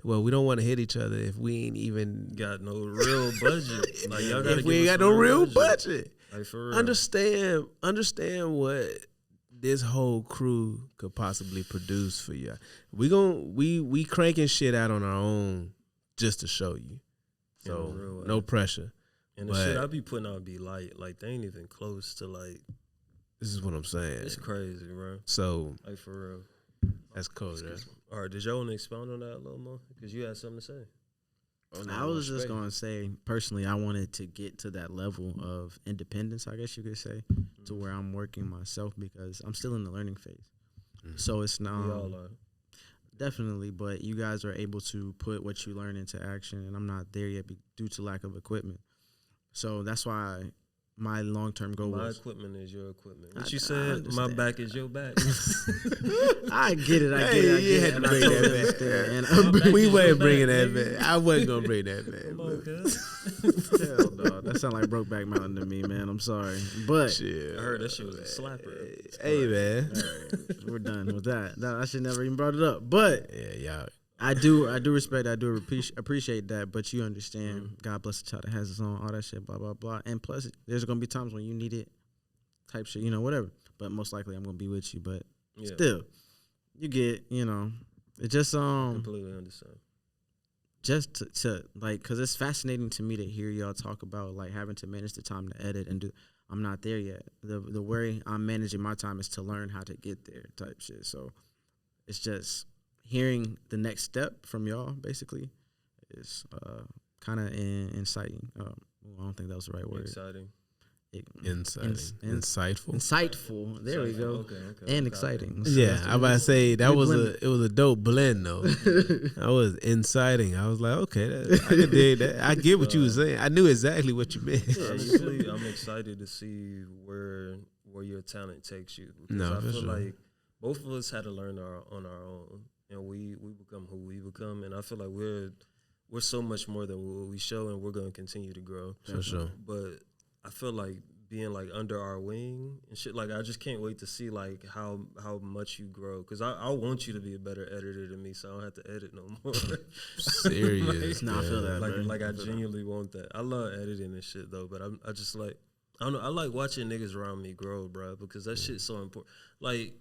Well, we don't want to hit each other if we ain't even got no real budget. Like y'all gotta if we ain't got no real budget. Like for real. Understand what this whole crew could possibly produce for you. We cranking shit out on our own just to show you. So no pressure. And the shit I be putting out be light. Like they ain't even close to like. This is what I'm saying. It's crazy, bro. So like for real. That's cool, yeah. All right, did y'all want to expound on that a little more? Because you had something to say. Oh, no, I was just going to say, personally, I wanted to get to that level of independence, I guess you could say, to where I'm working myself because I'm still in the learning phase. So it's not. We all are. Definitely, but you guys are able to put what you learn into action, and I'm not there yet due to lack of equipment. So that's why my long-term goal My was. equipment is your equipment. What you said? My back is your back. I get it. I get it. You had to bring that back. We wasn't bringing that back. I wasn't gonna bring that back. Come on, cuz. Hell no, that sound like Brokeback Mountain to me, man. I'm sorry, but Shit. I heard that shit was a slapper. Hey, man. all right, we're done with that. I should never even brought it up, but Yeah, y'all. I do respect, I do appreciate that, but you understand, God bless the child that has his own, all that shit, blah, blah, blah. And plus, there's going to be times when you need it, type shit, whatever. But most likely, I'm going to be with you. But still, you get, it just, completely understand. Just to like, because it's fascinating to me to hear y'all talk about, like, having to manage the time to edit and do. I'm not there yet. The way I'm managing my time is to learn how to get there, type shit. So it's just hearing the next step from y'all basically is kind of inciting. I don't think that was the right word. Exciting. Insightful. There we go. Okay. And exciting. So Yeah, I about to say that was a dope blend though. That was inciting. I was like, okay, I can dig that. I get what you were saying. I knew exactly what you meant. Honestly, I'm excited to see where your talent takes you. Because I feel like both of us had to learn on our own, and we become who we become. And I feel like we're so much more than what we show, and we're going to continue to grow. For sure. But I feel like being like under our wing and shit, like I just can't wait to see like how much you grow, because I want you to be a better editor than me, so I don't have to edit no more. Serious. I feel that. Like I genuinely want that. I love editing and shit though, but I just like, I don't know, I like watching niggas around me grow, bro, because that shit's so important. Like,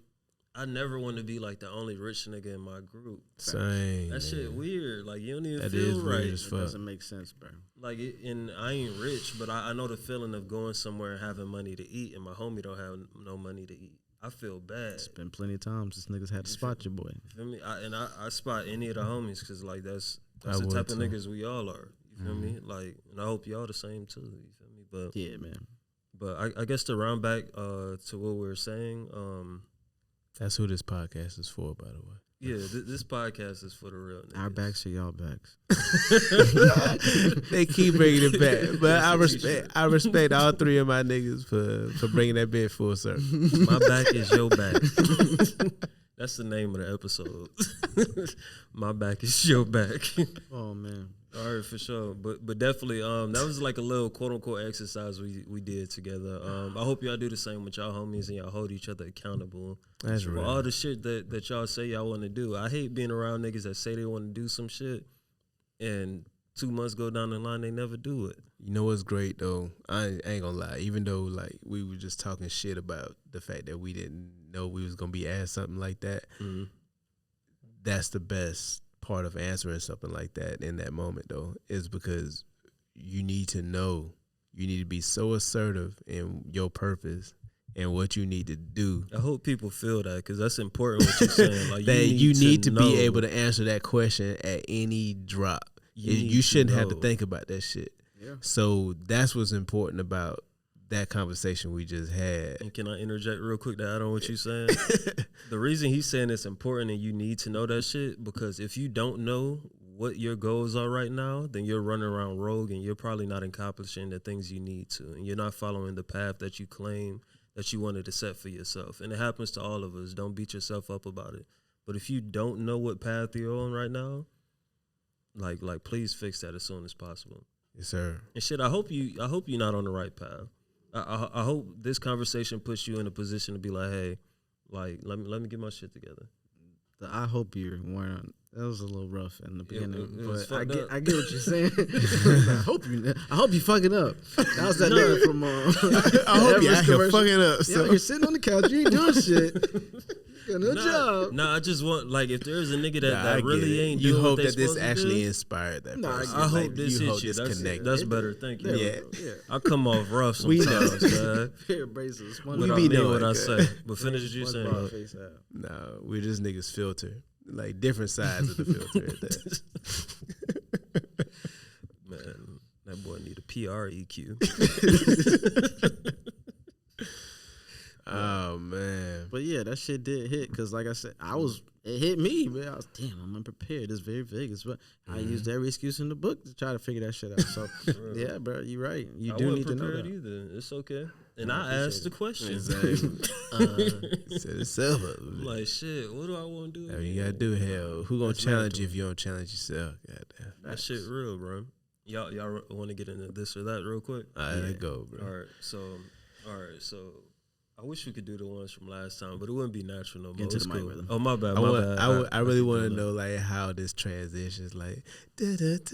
I never want to be like the only rich nigga in my group. Same. That shit weird. Like, you don't even That feel is right. weird as It fuck. doesn't make sense, bro. Like, and I ain't rich, but I know the feeling of going somewhere and having money to eat, and my homie don't have no money to eat. I feel bad. It's been plenty of times this niggas had to spot your boy. You feel me? I spot any of the homies, because like that's I the would type of too. niggas we all are. You feel me? Like, and I hope y'all the same too. You feel me? But Yeah, man. but I guess to round back to what we were saying. That's who this podcast is for, by the way. Yeah, this podcast is for the real niggas. Our backs are y'all backs. They keep bringing it back, but I respect all three of my niggas for bringing that bit full circle. My back is your back. That's the name of the episode. My back is your back. Oh, man. All right, for sure. But definitely, that was like a little quote unquote exercise we did together. I hope y'all do the same with y'all homies and y'all hold each other accountable. That's for real. all the shit that y'all say y'all want to do. I hate being around niggas that say they want to do some shit, and 2 months go down the line, they never do it. You know what's great though? I ain't gonna lie. Even though like we were just talking shit about the fact that we didn't know we was gonna be asked something like that. Mm-hmm. That's the best part of answering something like that in that moment though, is because you need to know, you need to be so assertive in your purpose and what you need to do. I hope people feel that, because that's important what you're saying. Like, That you need to know. be able to answer that question at any drop. You shouldn't have to think about that shit. Yeah. So that's what's important about that conversation we just had. And can I interject real quick to add on what you're saying? The reason he's saying it's important and you need to know that shit, because if you don't know what your goals are right now, then you're running around rogue and you're probably not accomplishing the things you need to. And you're not following the path that you claim that you wanted to set for yourself. And it happens to all of us. Don't beat yourself up about it. But if you don't know what path you're on right now, like please fix that as soon as possible. Yes, sir. And shit, I hope you're not on the right path. I hope this conversation puts you in a position to be like, hey, like let me get my shit together. I hope you weren't. That was a little rough in the beginning, but I fucked get what you're saying. I hope you fucking up. That was that nigga from. I hope you're out here commercial. fucking up. Yeah, So. you're sitting on the couch, you ain't doing shit. You got no job. Nah, I just want, like, if there's a nigga that, Nah, I that get really it. ain't You doing hope what they that this supposed to actually do, inspired that Nah, I person. I hope Like, this you hope hits you. this connected. That's better. Thank you. Yeah. I come off rough We sometimes, man. Pair of braces. We But be I mean knowing what I that. say. But finish what you saying. though. No, we're just niggas filter. Like different sides of the filter at that. PREQ. Oh man. But yeah, that shit did hit because, like I said, it hit me. Man, I was I'm unprepared. It's very vague. I used every excuse in the book to try to figure that shit out. So yeah, bro, you're right. You do need to know that. Either. It's okay. And I asked the question. Exactly. Set itself up. Like shit, what do I want to do? I mean, you gotta do hell. Who gonna challenge you if you don't challenge yourself? Goddamn. That shit real, bro. Y'all want to get into this or that real quick? All right, let's go, bro. All right, so I wish we could do the ones from last time, but it wouldn't be natural no more. Get to the mic rhythm. Oh, my bad. I really want to know like how this transitions, like this or that,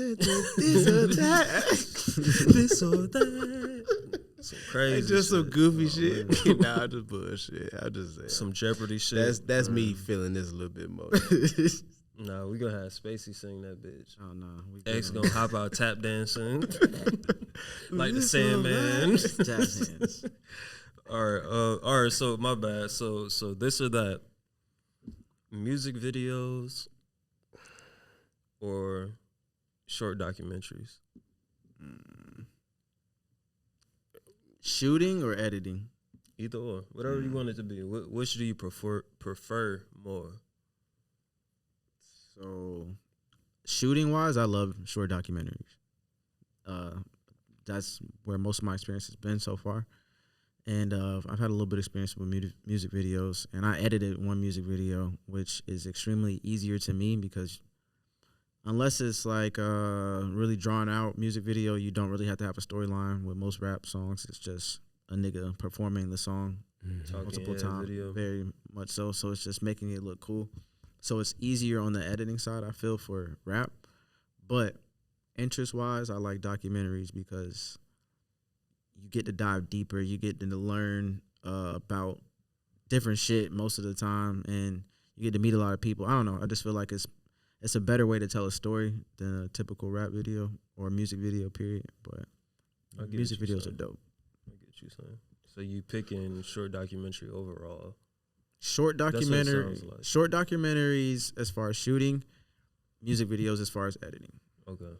this or that. Some crazy, it's just shit. some goofy shit. Nah, just bullshit. I'm just saying. Some Jeopardy shit. That's me feeling this a little bit more. Nah, we gonna have Spacey sing that bitch. Oh no, X gonna hop out tap dancing like the Sandman. Jazz hands. All right. So my bad. So this or that, music videos or short documentaries. Shooting or editing? Either or, whatever you want it to be. Which do you prefer more? So, shooting wise, I love short documentaries. That's where most of my experience has been so far. And I've had a little bit of experience with music videos, and I edited one music video, which is extremely easier to me because unless it's like a really drawn out music video, you don't really have to have a storyline. With most rap songs, it's just a nigga performing the song multiple times, very much so. So it's just making it look cool. So it's easier on the editing side, I feel, for rap. But interest-wise, I like documentaries because you get to dive deeper. You get to learn about different shit most of the time, and you get to meet a lot of people. I don't know. I just feel like it's a better way to tell a story than a typical rap video or a music video, period. But music videos are dope. I get you saying. So you picking short documentary overall? Short documentaries as far as shooting, music videos as far as editing. Okay.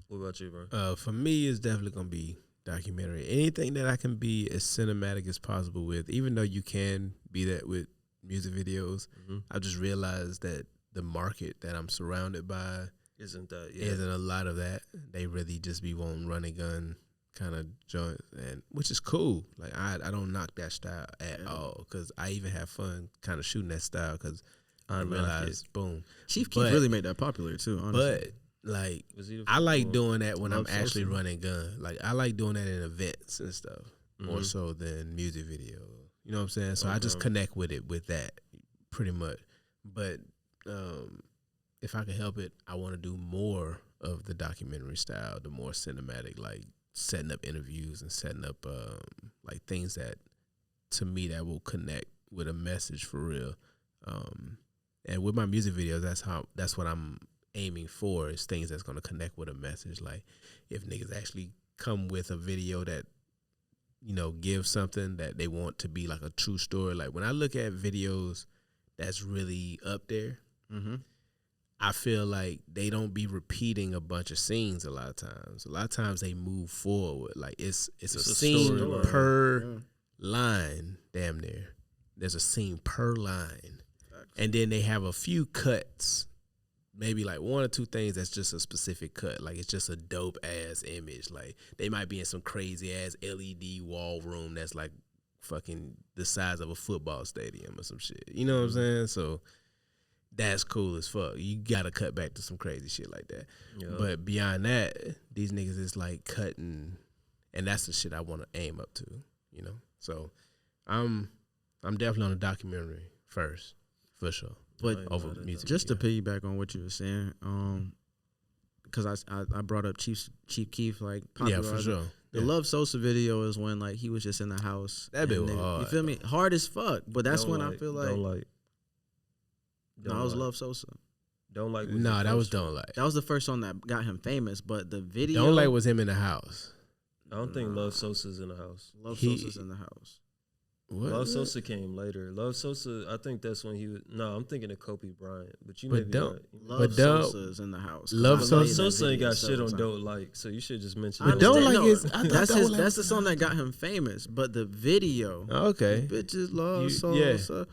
What about you, bro? For me, it's definitely gonna be documentary. Anything that I can be as cinematic as possible with, even though you can be that with music videos. I just realized that the market that I'm surrounded by isn't a lot of that. They really just be wanting run and gun kind of joints, and which is cool. Like I don't knock that style at all, because I even have fun kind of shooting that style because I realized, boom, Chief Keef really made that popular too. Honestly. But like I like doing that when I'm actually running gun. Like I like doing that in events and stuff more so than music video. You know what I'm saying? So I just connect with it with that pretty much. But if I can help it, I want to do more of the documentary style, the more cinematic, like setting up interviews and setting up like things that to me that will connect with a message for real. And with my music videos, that's what I'm aiming for, is things that's gonna connect with a message. Like if niggas actually come with a video that, you know, gives something that they want to be like a true story. Like when I look at videos that's really up there, I feel like they don't be repeating a bunch of scenes a lot of times. A lot of times they move forward. Like it's a scene per line, damn near. There's a scene per line. And then they have a few cuts, maybe like one or two things that's just a specific cut. Like it's just a dope ass image. Like they might be in some crazy ass LED wall room that's like fucking the size of a football stadium or some shit. You know what I'm saying? So that's cool as fuck. You gotta cut back to some crazy shit like that. Yep. But beyond that, these niggas is like cutting, and that's the shit I want to aim up to, you know? So I'm definitely on a documentary first, for sure. But over music. Just to piggyback on what you were saying, because I brought up Chief Keef, like yeah, for sure. The Love Sosa video is when like he was just in the house. That bit was hard. You feel me? Hard as fuck. But that's when I feel like that was Love Sosa. Don't Like. Nah, that was Don't Like. That was the first song that got him famous. But the video, Don't Like was him in the house. I don't think Love Sosa's in the house. Love Sosa's in the house. What? Love Sosa came later. Love Sosa, I think that's when he was. No, I'm thinking of Kobe Bryant, but you may But be don't- right. Love Sosa is in the house. Love Love Sosa- Sosa ain't got shit on Don't Like, so you should just mention. But that. Don't Like no, is- I thought that's Don't Like that's the was- song that got him famous. But the video, Okay. bitches love Yeah. Sosa.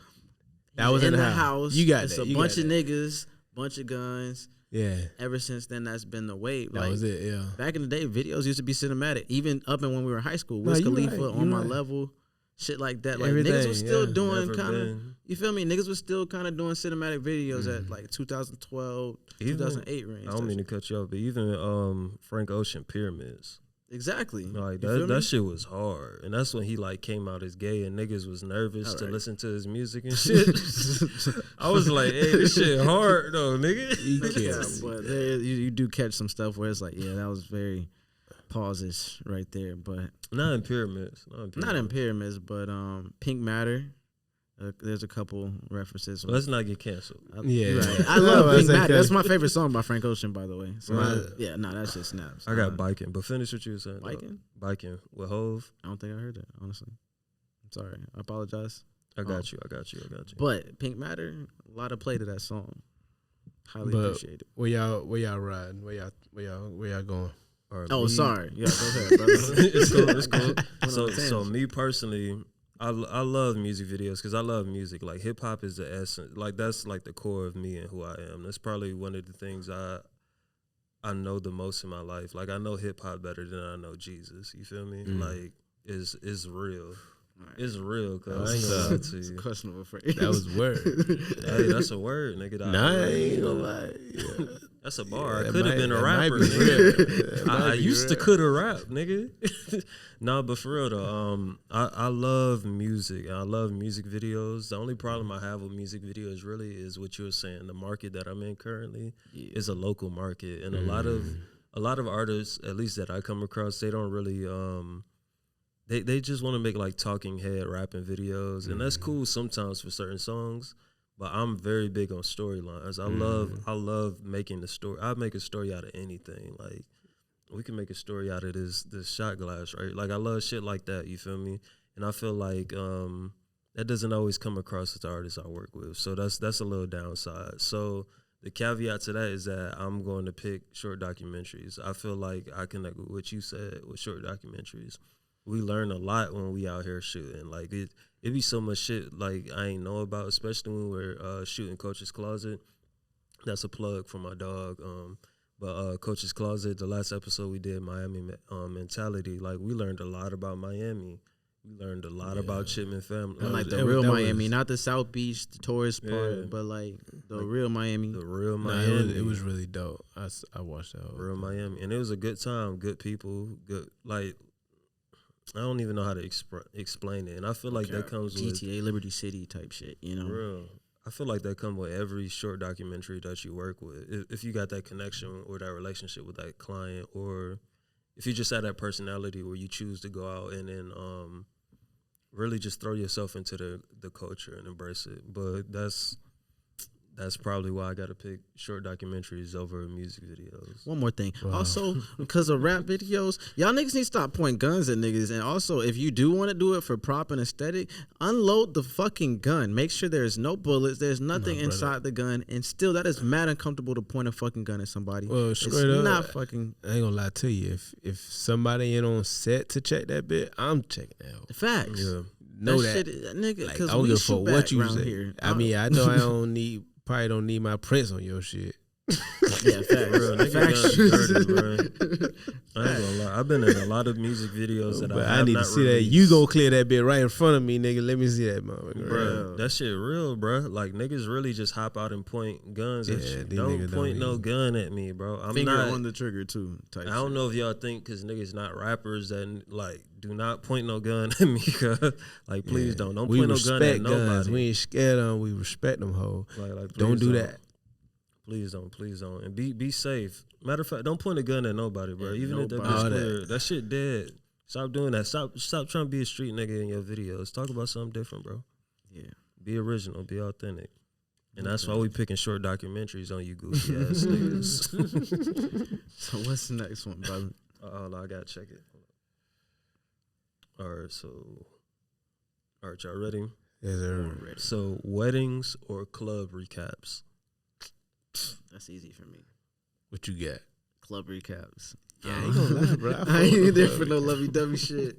That was in in the the house. You got it's that. a You bunch got of that. niggas, bunch of guns. Yeah. Ever since then, that's been the wave. That Like, was it. Yeah. back in the day, videos used to be cinematic. Even up and when we were in high school, No, Wiz you Khalifa, right, On you My right. Level, shit like that. Like Everything, niggas was still yeah. doing Never kind of. been. You feel me? Niggas was still kind of doing cinematic videos at like 2012, Even- 2008 range. I don't mean to cut you off, but even Frank Ocean Pyramids, Exactly. like You feel me? that shit was hard, and that's when he like came out as gay, and niggas was nervous to Alright. listen to his music and shit. I was like, hey, this shit hard though, nigga. Yeah, but you do catch some stuff where it's like, yeah, that was very pauses right there. But Not in Pyramids. not in Pyramids, but Pink Matter. There's a couple references. Let's not get canceled. Yeah. Right. I love Pink That's Matter. okay. That's my favorite song by Frank Ocean, by the way. So Right. yeah, no, that shit snaps. I got biking, but finish what you were saying. though. Biking? Biking with Hove. I don't think I heard that, honestly. I'm sorry. I apologize. I got you. I got you. But Pink Matter, a lot of play to that song. Highly But appreciate it. Where y'all riding? Where y'all going? Or Oh, me- sorry. Yeah, go ahead, brother. It's cool. It's cool. on So a tangent. me personally, I love music videos because I love music. Like hip hop is the essence. Like that's like the core of me and who I am. That's probably one of the things I know the most in my life. Like I know hip hop better than I know Jesus. You feel me? Like it's real. Right. It's real. Cause That I ain't was gonna lie It's to a you. questionable phrase. That was word. Hey, that's a word, nigga. Nah, I ain't gonna lie. Yeah. That's a bar. Yeah, I could have been a that might rapper. be Nigga. real. That might I be used to real. could have rap, nigga. No, but for real though, I love music. I love music videos. The only problem I have with music videos really is what you were saying. The market that I'm in currently is a local market, and a lot of artists, at least that I come across, they don't really they just want to make like talking head rapping videos, and that's cool sometimes for certain songs. But I'm very big on storylines. I love making the story. I make a story out of anything. Like we can make a story out of this shot glass, right? Like I love shit like that. You feel me? And I feel like that doesn't always come across with the artists I work with. So that's a little downside. So the caveat to that is that I'm going to pick short documentaries. I feel like I connect with what you said with short documentaries. We learn a lot when we out here shooting. Like it be so much shit like I ain't know about, especially when we're shooting Coach's Closet. That's a plug for my dog. But Coach's Closet, the last episode we did, Miami Mentality. Like we learned a lot about Miami. We learned a lot about Chipman family. And like That the was- real that Miami, was- not the South Beach, the tourist part, Yeah. but like the real Miami. The real Nah, Miami. it was really dope. I watched that. real Miami, and it was a good time. Good people. Good like. I don't even know how to explain it, and I feel like that comes with GTA, Liberty City type shit, you know? real. I feel like that comes with every short documentary that you work with. If you got that connection or that relationship with that client, or if you just have that personality where you choose to go out and then really just throw yourself into the culture and embrace it. But that's probably why I got to pick short documentaries over music videos. One more thing. Wow. Also, because of rap videos, y'all niggas need to stop pointing guns at niggas. And also, if you do want to do it for prop and aesthetic, unload the fucking gun. Make sure there's no bullets, there's nothing brother. inside the gun. And still, that is mad uncomfortable to point a fucking gun at somebody. Well, It's straight up, not fucking I ain't gonna lie to you. If somebody ain't on set to check that bit, I'm checking that out. facts. Yeah. Know that that. shit, nigga, Like, I because don't we give a shoot fuck back what you around say. here. I mean, I know I probably don't need my prints on your shit. Yeah, facts. Real nigga Facts. guns dirty, bro. I ain't gonna lie. I've been in a lot of music videos that But I I need not to see released. that. You gonna clear that bit right in front of me, nigga. Let me see that motherfucker. Bruh, that shit real, bruh. Like niggas really just hop out and point guns at Yeah, you. these Don't niggas point don't no even- gun at me, bro. I'm Finger not. on the trigger, too. Type I don't shit. know if y'all think because niggas not rappers that like do not point no gun at me. Cause, like please don't we point no gun at respect guns. nobody. We ain't scared of them. We respect them, ho. Like Don't please do that. Please don't, and be safe. Matter of fact, don't point a gun at nobody, bro. Yeah, Even if that nobody. bitch All that. clear, that shit dead. Stop doing that. Stop trying to be a street nigga in your videos. Talk about something different, bro. Yeah. Be original. Be authentic. And that's why we picking short documentaries on you goofy ass niggas. So what's the next one, brother? Oh, no, I gotta check it. All right, so All right, y'all ready? Yes, sir. So, weddings or club recaps? That's easy for me. What you got? Club recaps. Yeah, I ain't gonna lie, bro. I ain't there for no lovey-dovey shit.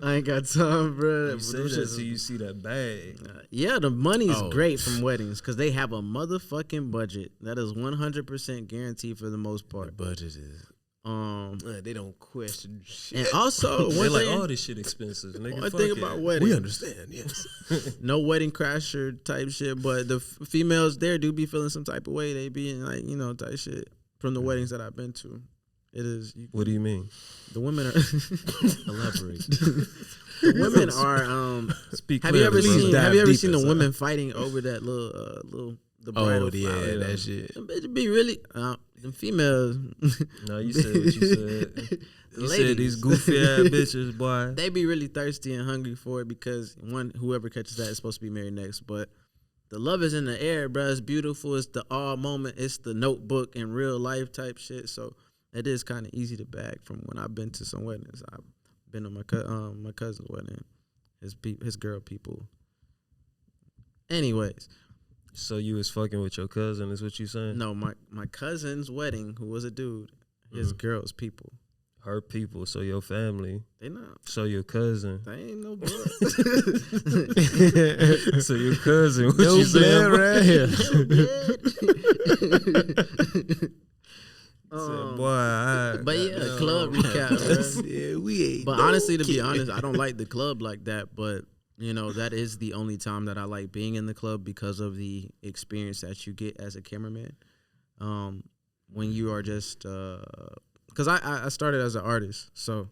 I ain't got time, bro. You say that till you see that bag. Yeah, the money is great from weddings because they have a motherfucking budget. That is 100% guaranteed for the most part. The budget is. They don't question shit. And also, They one like, thing, all this shit expensive. Nigga, one fuck thing it. about weddings, We understand, yes. no wedding crasher type shit, but the females there do be feeling some type of way. They be in like, type shit from the weddings that I've been to. It is. What do you mean? The women are Elaborate. the women are. Speak Have you ever clearly, seen? brother. Have you ever deep seen the inside. women fighting over that little the bridal Oh, yeah, flower? that shit. Them bitches be really. The females. No, you said what you said. You said Ladies. these goofy ass bitches, boy. They be really thirsty and hungry for it because whoever catches that is supposed to be married next. But the love is in the air, bro. It's beautiful. It's the all moment. It's the Notebook in real life type shit. So it is kind of easy to bag from when I've been to some weddings. I've been to my cousin's wedding, his girl people. Anyways, So you was fucking with your cousin, is what you saying? no, my cousin's wedding, who was a dude, his girl's people. Her people, so your family, They not. so your cousin. They ain't no blood. So your cousin, what No you saying? blood right here. Said, boy, But yeah, club recap. Bro. Yeah, we ain't. But no honestly, to be kid. honest, I don't like the club like that. But that is the only time that I like being in the club because of the experience that you get as a cameraman. When you are just, because I started as an artist, so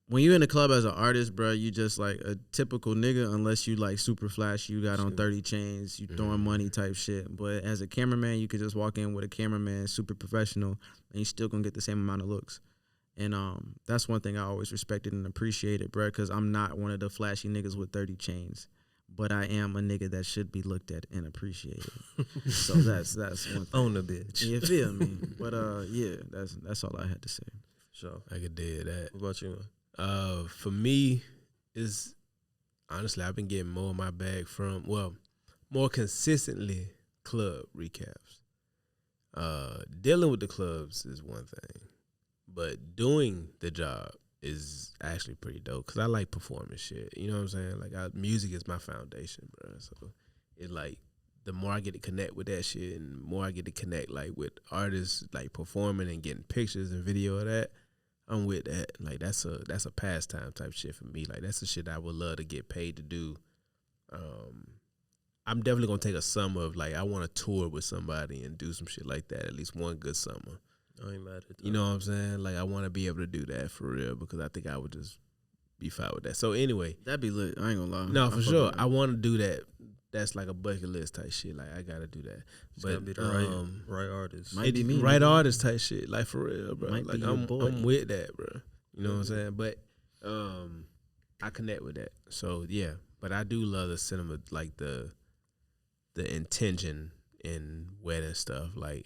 when you're in the club as an artist, bro, you just like a typical nigga unless you like super flashy, you got on 30 chains, you throwing money type shit. But as a cameraman, you could just walk in with a cameraman, super professional, and you still gonna get the same amount of looks. And that's one thing I always respected and appreciated, bro, because I'm not one of the flashy niggas with 30 chains, but I am a nigga that should be looked at and appreciated. So that's one thing. on the bitch. You feel me? But yeah, that's all I had to say. So, I could do that. what about you? For me, is honestly I've been getting more in my bag from more consistently club recaps. Dealing with the clubs is one thing, but doing the job is actually pretty dope because I like performing shit. You know what I'm saying? Like music is my foundation, bro. So it like the more I get to connect with that shit, and the more I get to connect like with artists like performing and getting pictures and video of that, I'm with that. Like that's a pastime type shit for me. Like that's the shit I would love to get paid to do. I'm definitely gonna take a summer of like I want to tour with somebody and do some shit like that. At least one good summer. I ain't mad at that. You know what I'm saying? Like I want to be able to do that for real because I think I would just be fine with that. So anyway, That'd be lit. I ain't gonna lie. no, I for fuck sure. with that. I want to do that. That's like a bucket list type shit. Like I gotta do that. It's gotta be the right artist. Might be me, right nigga. artist type shit. Like for real, bro. Might be Like your boy. I'm with that, bro. You know what I'm saying? But I connect with that. So yeah. But I do love the cinema, like the intention in wedding stuff, like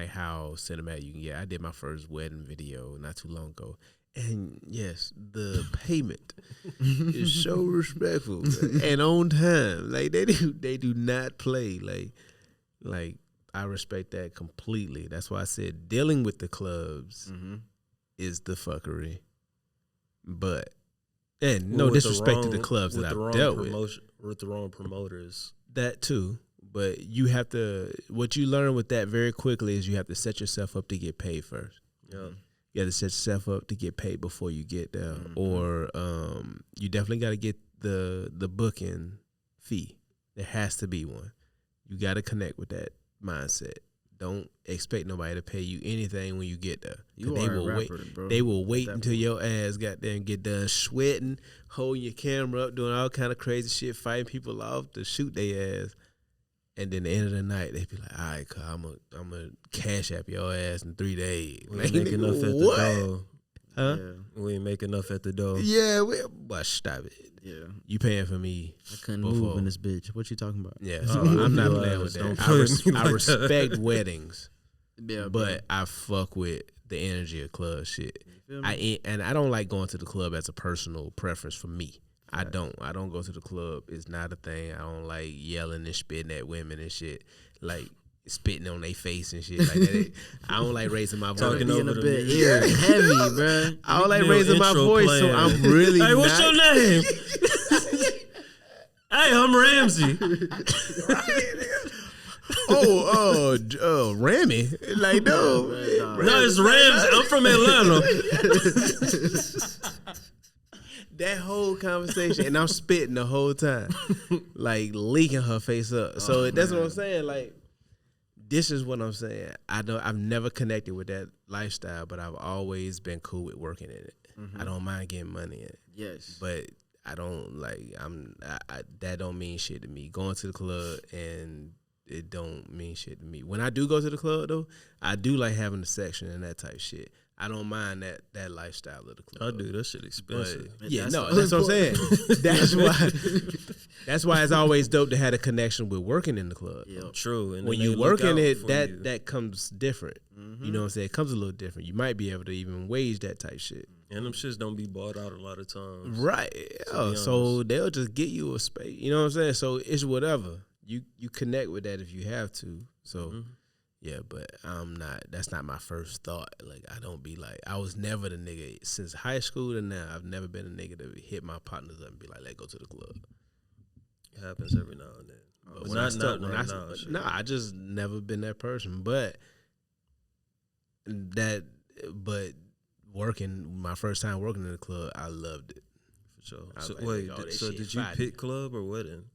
how cinematic you can get. I did my first wedding video not too long ago, and yes, the payment is so respectful and on time. Like they do not play. Like I respect that completely. That's why I said dealing with the clubs is the fuckery, but. And no disrespect to the clubs that I've dealt with. With the wrong promoters. That too. But you have to, what you learn with that very quickly is you have to set yourself up to get paid first. Yeah. You have to set yourself up to get paid before you get there. Or you definitely got to get the booking fee. There has to be one. You got to connect with that mindset. Don't expect nobody to pay you anything when you get there. You they are will a wait. rapper, bro. They will wait That until point. your ass got there and get done sweating, holding your camera up, doing all kind of crazy shit, fighting people off to shoot their ass. And then the end of the night, they be like, all right, I'm a cash app your ass in 3 days. We ain't make enough at the door. Huh? Yeah. We ain't make enough at the door. Yeah, but stop it. Yeah. You paying for me. I couldn't Before. move in this bitch. What you talking about? Yeah, so I'm not playing with Don't that. play with me I like respect weddings, Yeah, but I fuck with the energy of club shit. feel me? I don't like going to the club as a personal preference for me. I don't go to the club. It's not a thing. I don't like yelling and spitting at women and shit. Like spitting on their face and shit like that. I don't like raising my voice. Talking over the bit. yeah. Heavy, bro. I don't like raising my voice, so I'm really Hey, what's your name? Hey, I'm Ramsey. Ramy. Like, no. No, it's Ramsey. I'm from Atlanta. That whole conversation, and I'm spitting the whole time, like leaking her face up. So that's what I'm saying. Like, this is what I'm saying. I've never connected with that lifestyle, but I've always been cool with working in it. I don't mind getting money in it. Yes, but I don't like. That don't mean shit to me. Going to the club and it don't mean shit to me. When I do go to the club though, I do like having a section and that type shit. I don't mind that lifestyle of the club. I do. That shit expensive. That's what I'm saying. That's why it's always dope to have a connection with working in the club. Yeah, true. And when you work in it, that comes different. You know what I'm saying? It comes a little different. You might be able to even wage that type shit. And them shits don't be bought out a lot of times. Right. So they'll just get you a space. You know what I'm saying? So it's whatever. You connect with that if you have to. So yeah, but I'm not. That's not my first thought. Like I don't be like. I was never the nigga since high school to now. I've never been a nigga to hit my partners up and be like, "Let's go to the club." It happens every now and then. But I just never been that person. But working my first time working in the club, I loved it. For sure. So wait, did you pick club or wedding?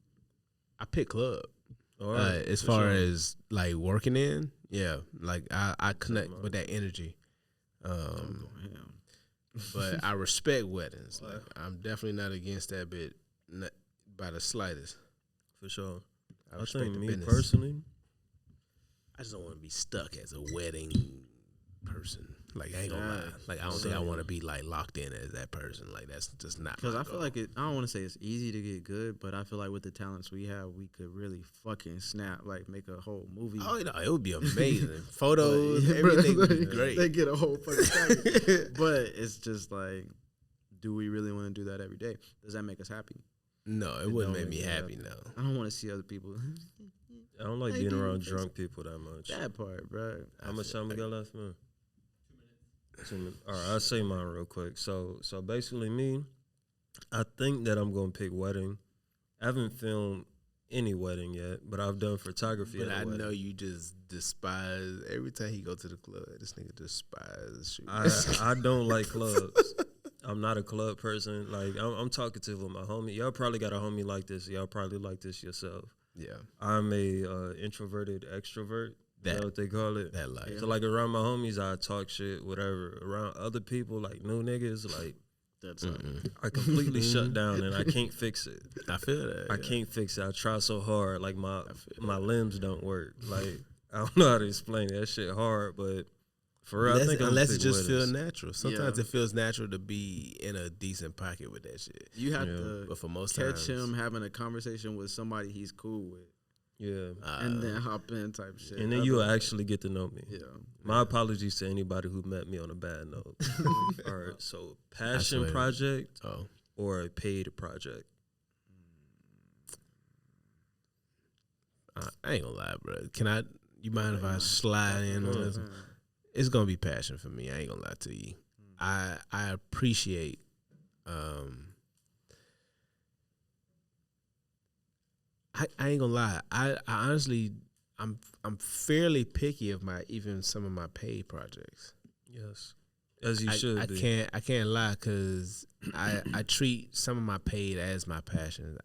I picked club. All right, as far as like working in, yeah, like I connect with that energy. But I respect weddings. Like I'm definitely not against that bit, not by the slightest. For sure. I think me personally, I just don't want to be stuck as a wedding person. Like I ain't gonna lie. Like I don't think I want to be like locked in as that person. Like that's just not. Because I feel like I don't want to say it's easy to get good, but I feel like with the talents we have, we could really fucking snap. Like make a whole movie. Oh no, it would be amazing. Photos, everything would be great. They get a whole fucking thing. But it's just like, do we really want to do that every day? Does that make us happy? No, it wouldn't make me happy. No, I don't want to see other people. I don't like being around drunk people that much. That part, bro. How much time we got left, man? 2 minutes. All right, I'll say mine real quick. So basically me, I think that I'm going to pick wedding. I haven't filmed any wedding yet, but I've done photography but at a wedding. I know you just despise, every time he go to the club, this nigga despises shooting. I don't like clubs. I'm not a club person. Like, I'm talkative with my homie. Y'all probably got a homie like this. Y'all probably like this yourself. Yeah. I'm a introverted extrovert. Is that what they call it? That life. So like around my homies, I talk shit, whatever. Around other people, like new niggas, like that's I completely shut down and I can't fix it. I feel that. I can't fix it. I try so hard, like my limbs don't work. Like I don't know how to explain it. That shit hard, but for real, I think unless it just feels natural. Sometimes it feels natural to be in a decent pocket with that shit. You have to, but for most catch times, him having a conversation with somebody he's cool with. Yeah, and then hop in type shit. And then you'll actually get to know me. Yeah. My apologies to anybody who met me on a bad note. All right, so passion project or a paid project? I ain't gonna lie, bro. You mind if I slide in on this? It's gonna be passion for me. I ain't gonna lie to you. I appreciate I ain't gonna lie. I honestly, I'm fairly picky of some of my paid projects. Yes, as you should. I can't lie because I treat some of my paid as my passion.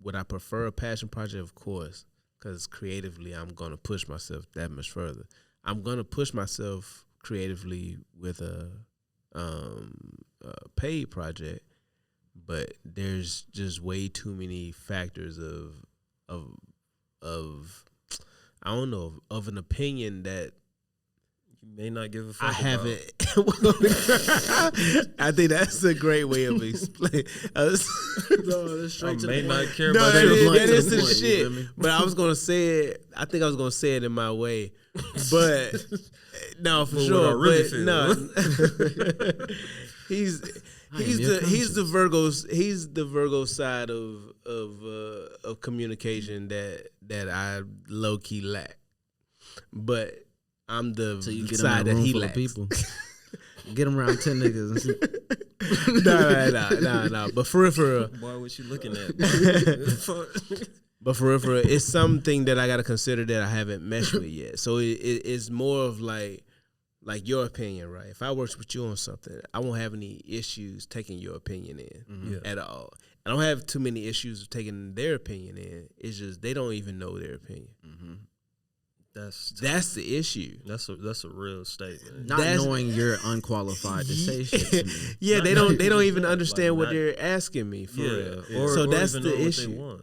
Would I prefer a passion project? Of course, because creatively I'm gonna push myself that much further. I'm gonna push myself creatively with a paid project, but there's just way too many factors of I don't know, of an opinion that you may not give a fuck I haven't. I think that's a great way of explaining. I may not care about that is the shit. But I was gonna say it. I think I was gonna say it in my way. But no, for sure. But no, he's the Virgo side of communication that I low key lack, but I'm the side that he lacks. People. Get him around 10 niggas. And see. No. But for real. Boy, what you looking at? But for real, it's something that I got to consider that I haven't meshed with yet. So it's more of like your opinion, right? If I work with you on something, I won't have any issues taking your opinion in at all. I don't have too many issues of taking their opinion in. It's just they don't even know their opinion. Mm-hmm. That's the issue. That's a real statement. Not knowing you're unqualified to say shit to me. Yeah, they don't even understand what they're asking me for real. So that's the issue.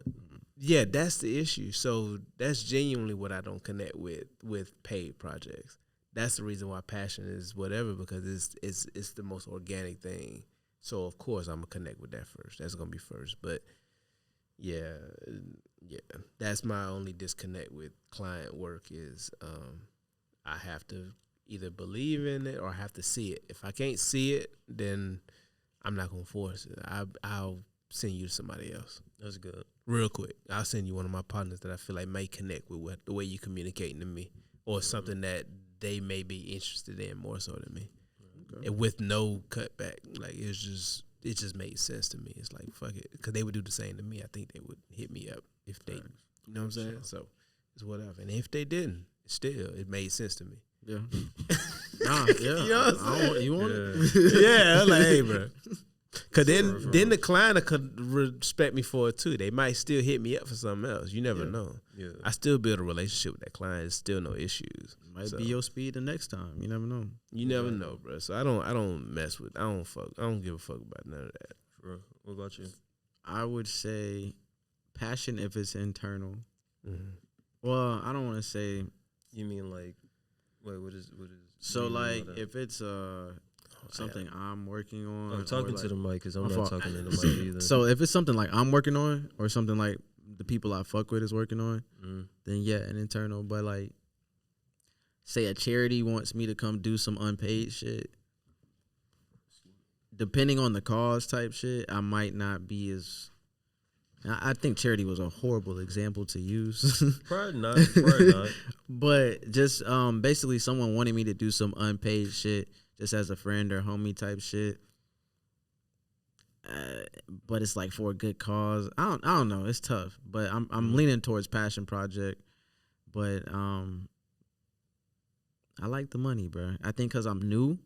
Yeah, that's the issue. So that's genuinely what I don't connect with paid projects. That's the reason why passion is whatever, because it's the most organic thing. So of course I'm gonna connect with that first. That's gonna be first. But yeah, that's my only disconnect with client work is I have to either believe in it or I have to see it. If I can't see it, then I'm not gonna force it. I'll send you to somebody else. That's good. Real quick, I'll send you one of my partners that I feel like may connect with the way you communicating to me, or something that they may be interested in more so than me, and with no cutback. Like it just made sense to me. It's like fuck it, because they would do the same to me. I think they would hit me up if they, you know what I'm saying. So it's whatever. And if they didn't, still it made sense to me. Yeah. Nah, yeah. You know what I'm saying? You want it? Yeah, I'm like, hey, bro. Cause then the client could respect me for it too. They might still hit me up for something else. You never know. Yeah. I still build a relationship with that client. There's still no issues. Might be your speed the next time. You never know. You never know, bro. So I don't mess with. I don't give a fuck about none of that. Bro, what about you? I would say passion if it's internal. Mm-hmm. Well, I don't want to say. You mean like, wait, what is? So like, if it's something I'm working on. I'm talking like, to the mic because I'm not talking to the mic either. So if it's something like I'm working on, or something like the people I fuck with is working on, then yeah, an internal. But like, say a charity wants me to come do some unpaid shit, depending on the cause type shit, I might not be as. I think charity was a horrible example to use. Probably not. But just basically someone wanted me to do some unpaid shit just as a friend or homie type shit. But it's like for a good cause. I don't know. It's tough. But I'm leaning towards passion project. But I like the money, bro. I think because I'm new,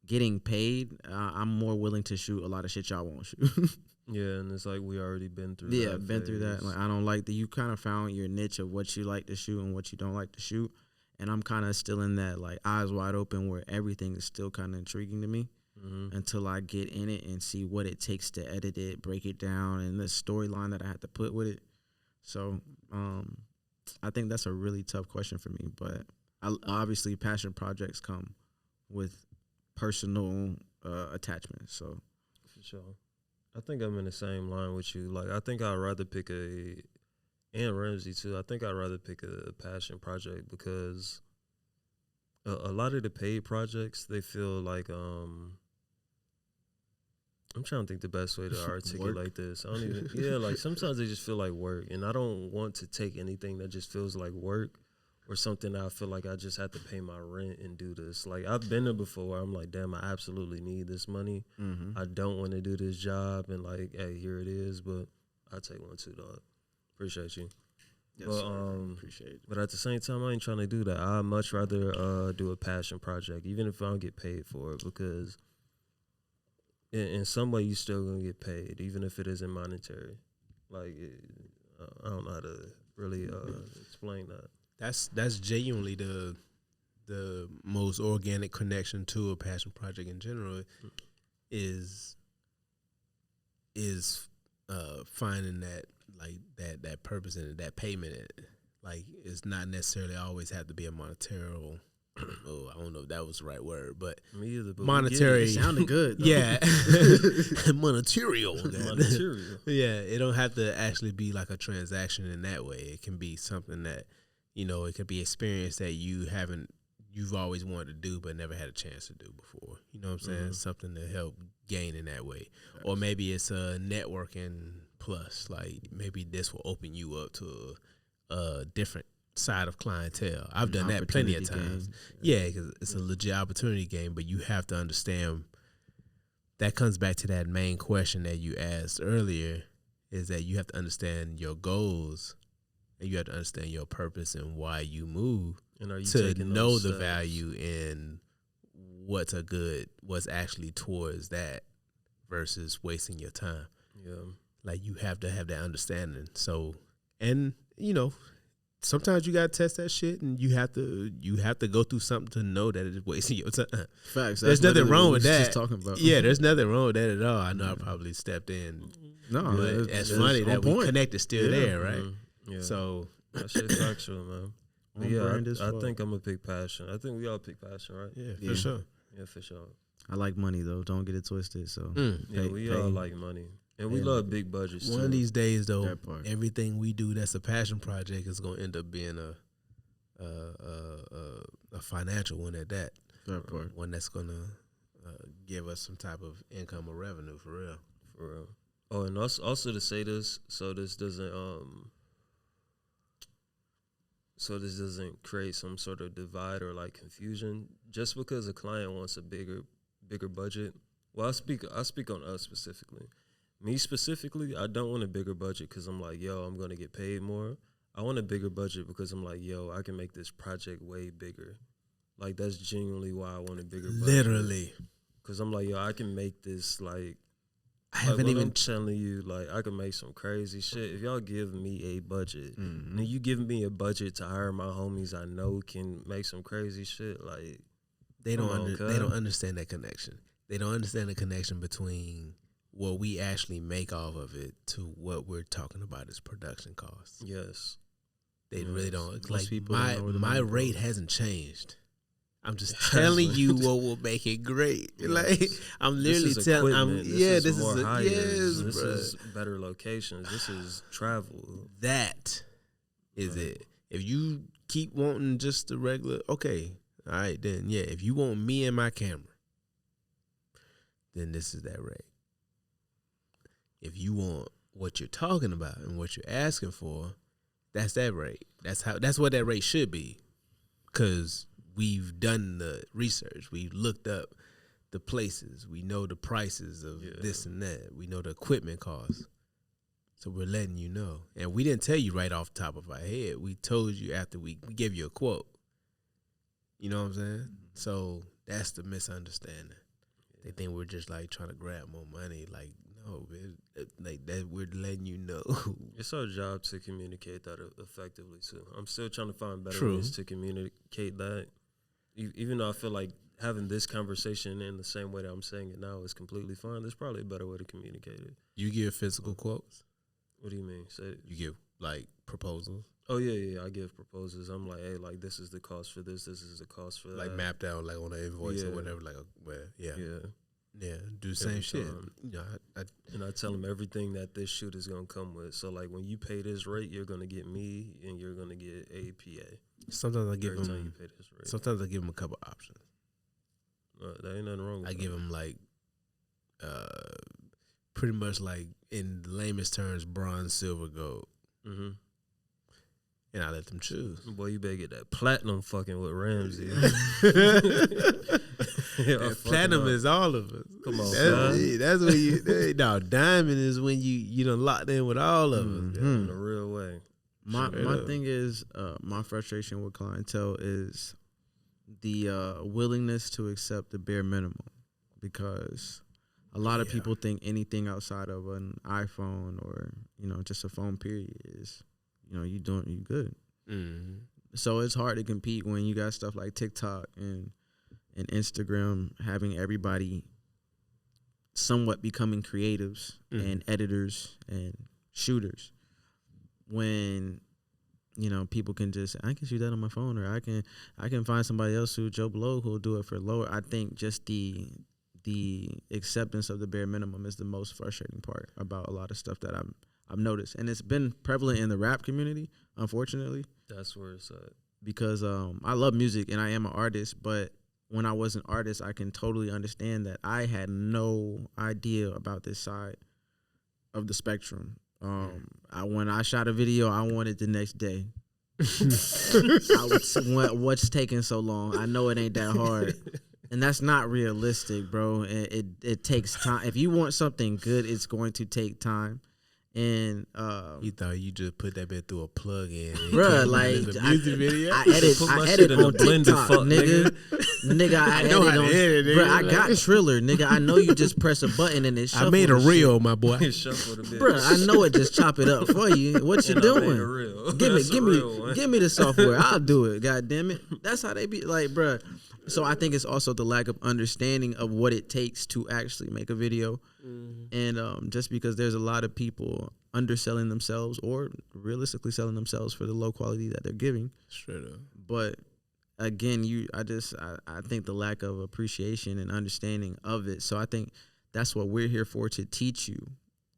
getting paid, I'm more willing to shoot a lot of shit y'all won't shoot. Yeah, and it's like we already been through that. Yeah, been through that. Like I don't like that. You kind of found your niche of what you like to shoot and what you don't like to shoot. And I'm kind of still in that like eyes wide open where everything is still kind of intriguing to me until I get in it and see what it takes to edit it, break it down, and the storyline that I have to put with it. So I think that's a really tough question for me. But obviously passion projects come with personal attachments. So for sure. I think I'm in the same line with you. Like, I think I'd rather pick and Ramsey too. I think I'd rather pick a passion project because a lot of the paid projects, they feel like, I'm trying to think the best way to articulate this. I don't even, like sometimes they just feel like work, and I don't want to take anything that just feels like work or something that I feel like I just have to pay my rent and do this. Like, I've been there before where I'm like, damn, I absolutely need this money. I don't want to do this job, and like, hey, here it is, but I'll take one too, dog. Appreciate you. Yes, but, appreciate it. But at the same time, I ain't trying to do that. I'd much rather do a passion project, even if I don't get paid for it, because in some way you still going to get paid, even if it isn't monetary. Like, I don't know how to really explain that. That's genuinely the most organic connection to a passion project in general is finding that like that purpose in it, that payment in it. Like, it's not necessarily always have to be a monetary. I don't know if that was the right word, but me either. But monetary it sounded good. Though. Yeah, monetarial. Yeah, it don't have to actually be like a transaction in that way. It can be something that, you know, it could be experience that you you've always wanted to do but never had a chance to do before. You know what I'm saying? Something to help gain in that way. Or maybe it's a networking plus. Like maybe this will open you up to a different side of clientele. I've done that plenty of times. Yeah, because it's a legit opportunity game, but you have to understand. That comes back to that main question that you asked earlier, is that you have to understand your goals and you have to understand your purpose and why you move, and are you to know the value in what's actually towards that versus wasting your time. Yeah. Like you have to have that understanding. So, and sometimes you gotta test that shit, and you have to go through something to know that it's wasting your time. Facts. There's nothing wrong with that. Just talking about. Yeah, there's nothing wrong with that at all. I know I probably stepped in. No, but it's funny that we connected still there, right? Mm-hmm. Yeah. So that shit's factual, man. But yeah, I think I'm gonna pick passion. I think we all pick passion, right? Yeah, for sure. Yeah, for sure. I like money though. Don't get it twisted. So we all like money. And we love big budgets. One of these days, though, everything we do that's a passion project is going to end up being a financial one at that. That part. One that's going to give us some type of income or revenue for real. For real. Oh, and also to say this, so this doesn't create some sort of divide or like confusion. Just because a client wants a bigger budget. Well, I speak on us specifically. Me specifically, I don't want a bigger budget because I'm like, yo, I'm going to get paid more. I want a bigger budget because I'm like, yo, I can make this project way bigger. Like, that's genuinely why I want a bigger budget. Literally. Because I'm like, yo, I can make this, like, I haven't even I'm telling you, like, I can make some crazy shit. If y'all give me a budget, and you give me a budget to hire my homies I know can make some crazy shit, like, they don't understand that connection. They don't understand the connection between what we actually make off of it to what we're talking about as production costs. Yes. They really don't. Most like people my rate hasn't changed. I'm just telling you what will make it great. Yes. Like I'm literally telling. This is better locations. This is travel. That is it. If you keep wanting just the regular, okay, all right, then yeah. If you want me and my camera, then this is that rate. If you want what you're talking about and what you're asking for, that's that rate. That's what that rate should be. Because we've done the research. We've looked up the places. We know the prices of this and that. We know the equipment costs. So we're letting you know. And we didn't tell you right off the top of our head. We told you after we gave you a quote. You know what I'm saying? So that's the misunderstanding. They think we're just like trying to grab more money. Like, no, like that. We're letting you know. It's our job to communicate that effectively too. I'm still trying to find better ways to communicate that. Even though I feel like having this conversation in the same way that I'm saying it now is completely fine, there's probably a better way to communicate it. You give physical quotes? What do you mean? Say you give like proposals? Oh yeah. I give proposals. I'm like, hey, like this is the cost for this. This is the cost for that. Like mapped out, like on an invoice or whatever. Like, yeah. Yeah, do the same shit. You know, and I tell them everything that this shoot is gonna come with. So like when you pay this rate, you're gonna get me, and you're gonna get APA. Sometimes I give them. Sometimes I give them a couple options. There ain't nothing wrong with that. I give them like, pretty much like in the lamest terms, bronze, silver, gold. Mm-hmm. And I let them choose. Boy, you better get that platinum fucking with Ramsey. Platinum is all of us. Come on, that's when you. No, diamond is when you done locked in with all of us in a real way. My thing is, my frustration with clientele is the willingness to accept the bare minimum, because a lot of people think anything outside of an iPhone or just a phone period is you good. Mm-hmm. So it's hard to compete when you got stuff like TikTok and Instagram having everybody somewhat becoming creatives and editors and shooters, when people can just, I can shoot that on my phone, or I can find somebody else Joe Blow who'll do it for lower. I think just the acceptance of the bare minimum is the most frustrating part about a lot of stuff that I've noticed, and it's been prevalent in the rap community, unfortunately. That's where it's at. because I love music and I am an artist, but when I was an artist, I can totally understand that I had no idea about this side of the spectrum. When I shot a video, I wanted the next day. What's taking so long? I know it ain't that hard, and that's not realistic, bro. It takes time. If you want something good, it's going to take time. And you thought you just put that bit through a plug-in, bruh, like music video. I edit on TikTok, nigga. I know how to edit, nigga. Bruh, I got Triller, nigga. I know you just press a button and it shuffles. I made a reel, my boy. Bruh, I know it just chop it up for you. What you doing? Give me the software. I'll do it. God damn it. That's how they be like, bruh. So I think it's also the lack of understanding of what it takes to actually make a video. And just because there's a lot of people underselling themselves or realistically selling themselves for the low quality that they're giving. Straight up. But again, I think the lack of appreciation and understanding of it. So I think that's what we're here for, to teach you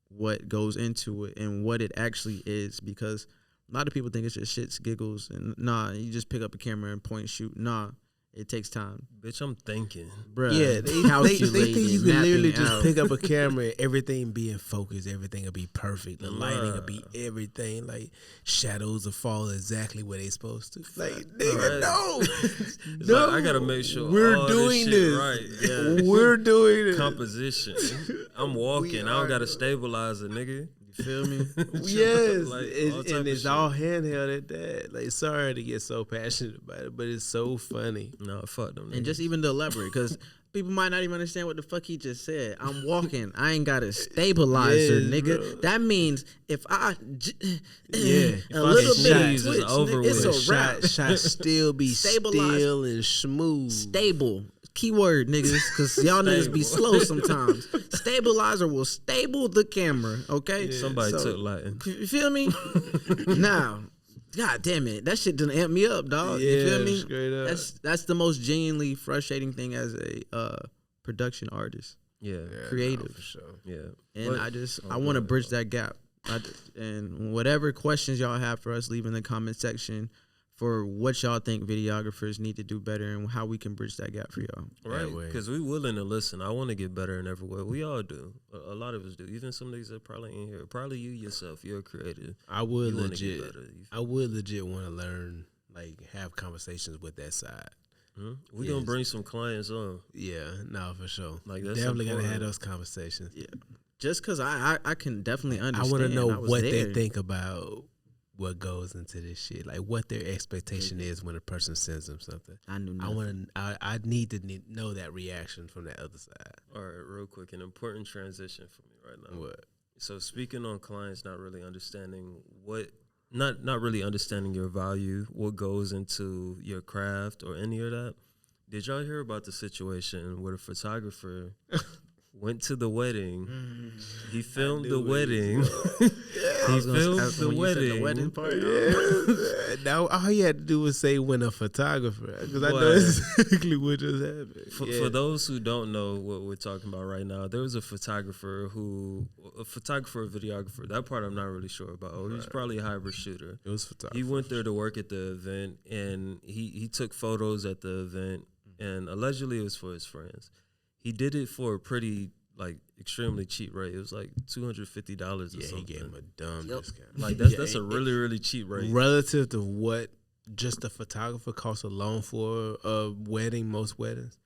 what goes into it and what it actually is, because a lot of people think it's just shits, giggles, and nah, you just pick up a camera and point and shoot. Nah. It takes time. Bitch, I'm thinking. Bruh, yeah, they think you can literally just pick up a camera and everything be in focus. Everything will be perfect. The lighting will be everything. Like, shadows will fall exactly where they supposed to. Like, nigga, no. No. Like, I got to make sure we're doing this. Right. Yeah. We're doing it. Composition. I'm walking. I don't got to stabilize it, nigga. You feel me? Yes, and it's all handheld at that. Like, sorry to get so passionate about it, but it's so funny. No, fuck them. And just even to elaborate, because people might not even understand what the fuck he just said. I'm walking. I ain't got a stabilizer, nigga. Bro. That means if I a little bit of twitch, over nigga, it's a wrap. Shot still be still and smooth. Stable. Keyword, niggas, because y'all niggas be slow sometimes. Stabilizer will stable the camera, okay? Yeah. Somebody took Latin. You feel me? Now, God damn it. That shit done amp me up, dog. Yeah, you feel me? Straight up. That's the most genuinely frustrating thing as a production artist. Yeah. Creative. No, for sure. Yeah. And I want to bridge that gap. And whatever questions y'all have for us, leave in the comment section for what y'all think videographers need to do better and how we can bridge that gap for y'all. Right, because we willing to listen. I want to get better in every way. We all do. A lot of us do. Even some niggas that probably ain't here. Probably you yourself. You're a creative. I would legit want to learn, like, have conversations with that side. We gonna bring some clients on. Yeah, no, for sure. Like, that's definitely gotta have those conversations. Yeah, just because I can definitely understand. I want to know what they think about what goes into this shit, like what their expectation is when a person sends them something. I knew nothing. I need to know that reaction from that other side. All right, real quick, an important transition for me right now. What? So speaking on clients not really understanding not really understanding your value, what goes into your craft or any of that. Did y'all hear about the situation where the photographer went to the wedding? He filmed the wedding. He filmed the wedding. The wedding part. Yeah. Now all he had to do was say when a photographer, because I know exactly what just happened. For those who don't know what we're talking about right now, there was a photographer, videographer. That part I'm not really sure about. He was probably a hybrid shooter. It was photographer. He went there to work at the event, and he took photos at the event, and allegedly it was for his friends. He did it for a pretty, like, extremely cheap rate. It was like $250 or something. Yeah, he gave him a dumb discount. Like, that's a really, really cheap rate. Relative to what just the photographer costs alone for a wedding, most weddings,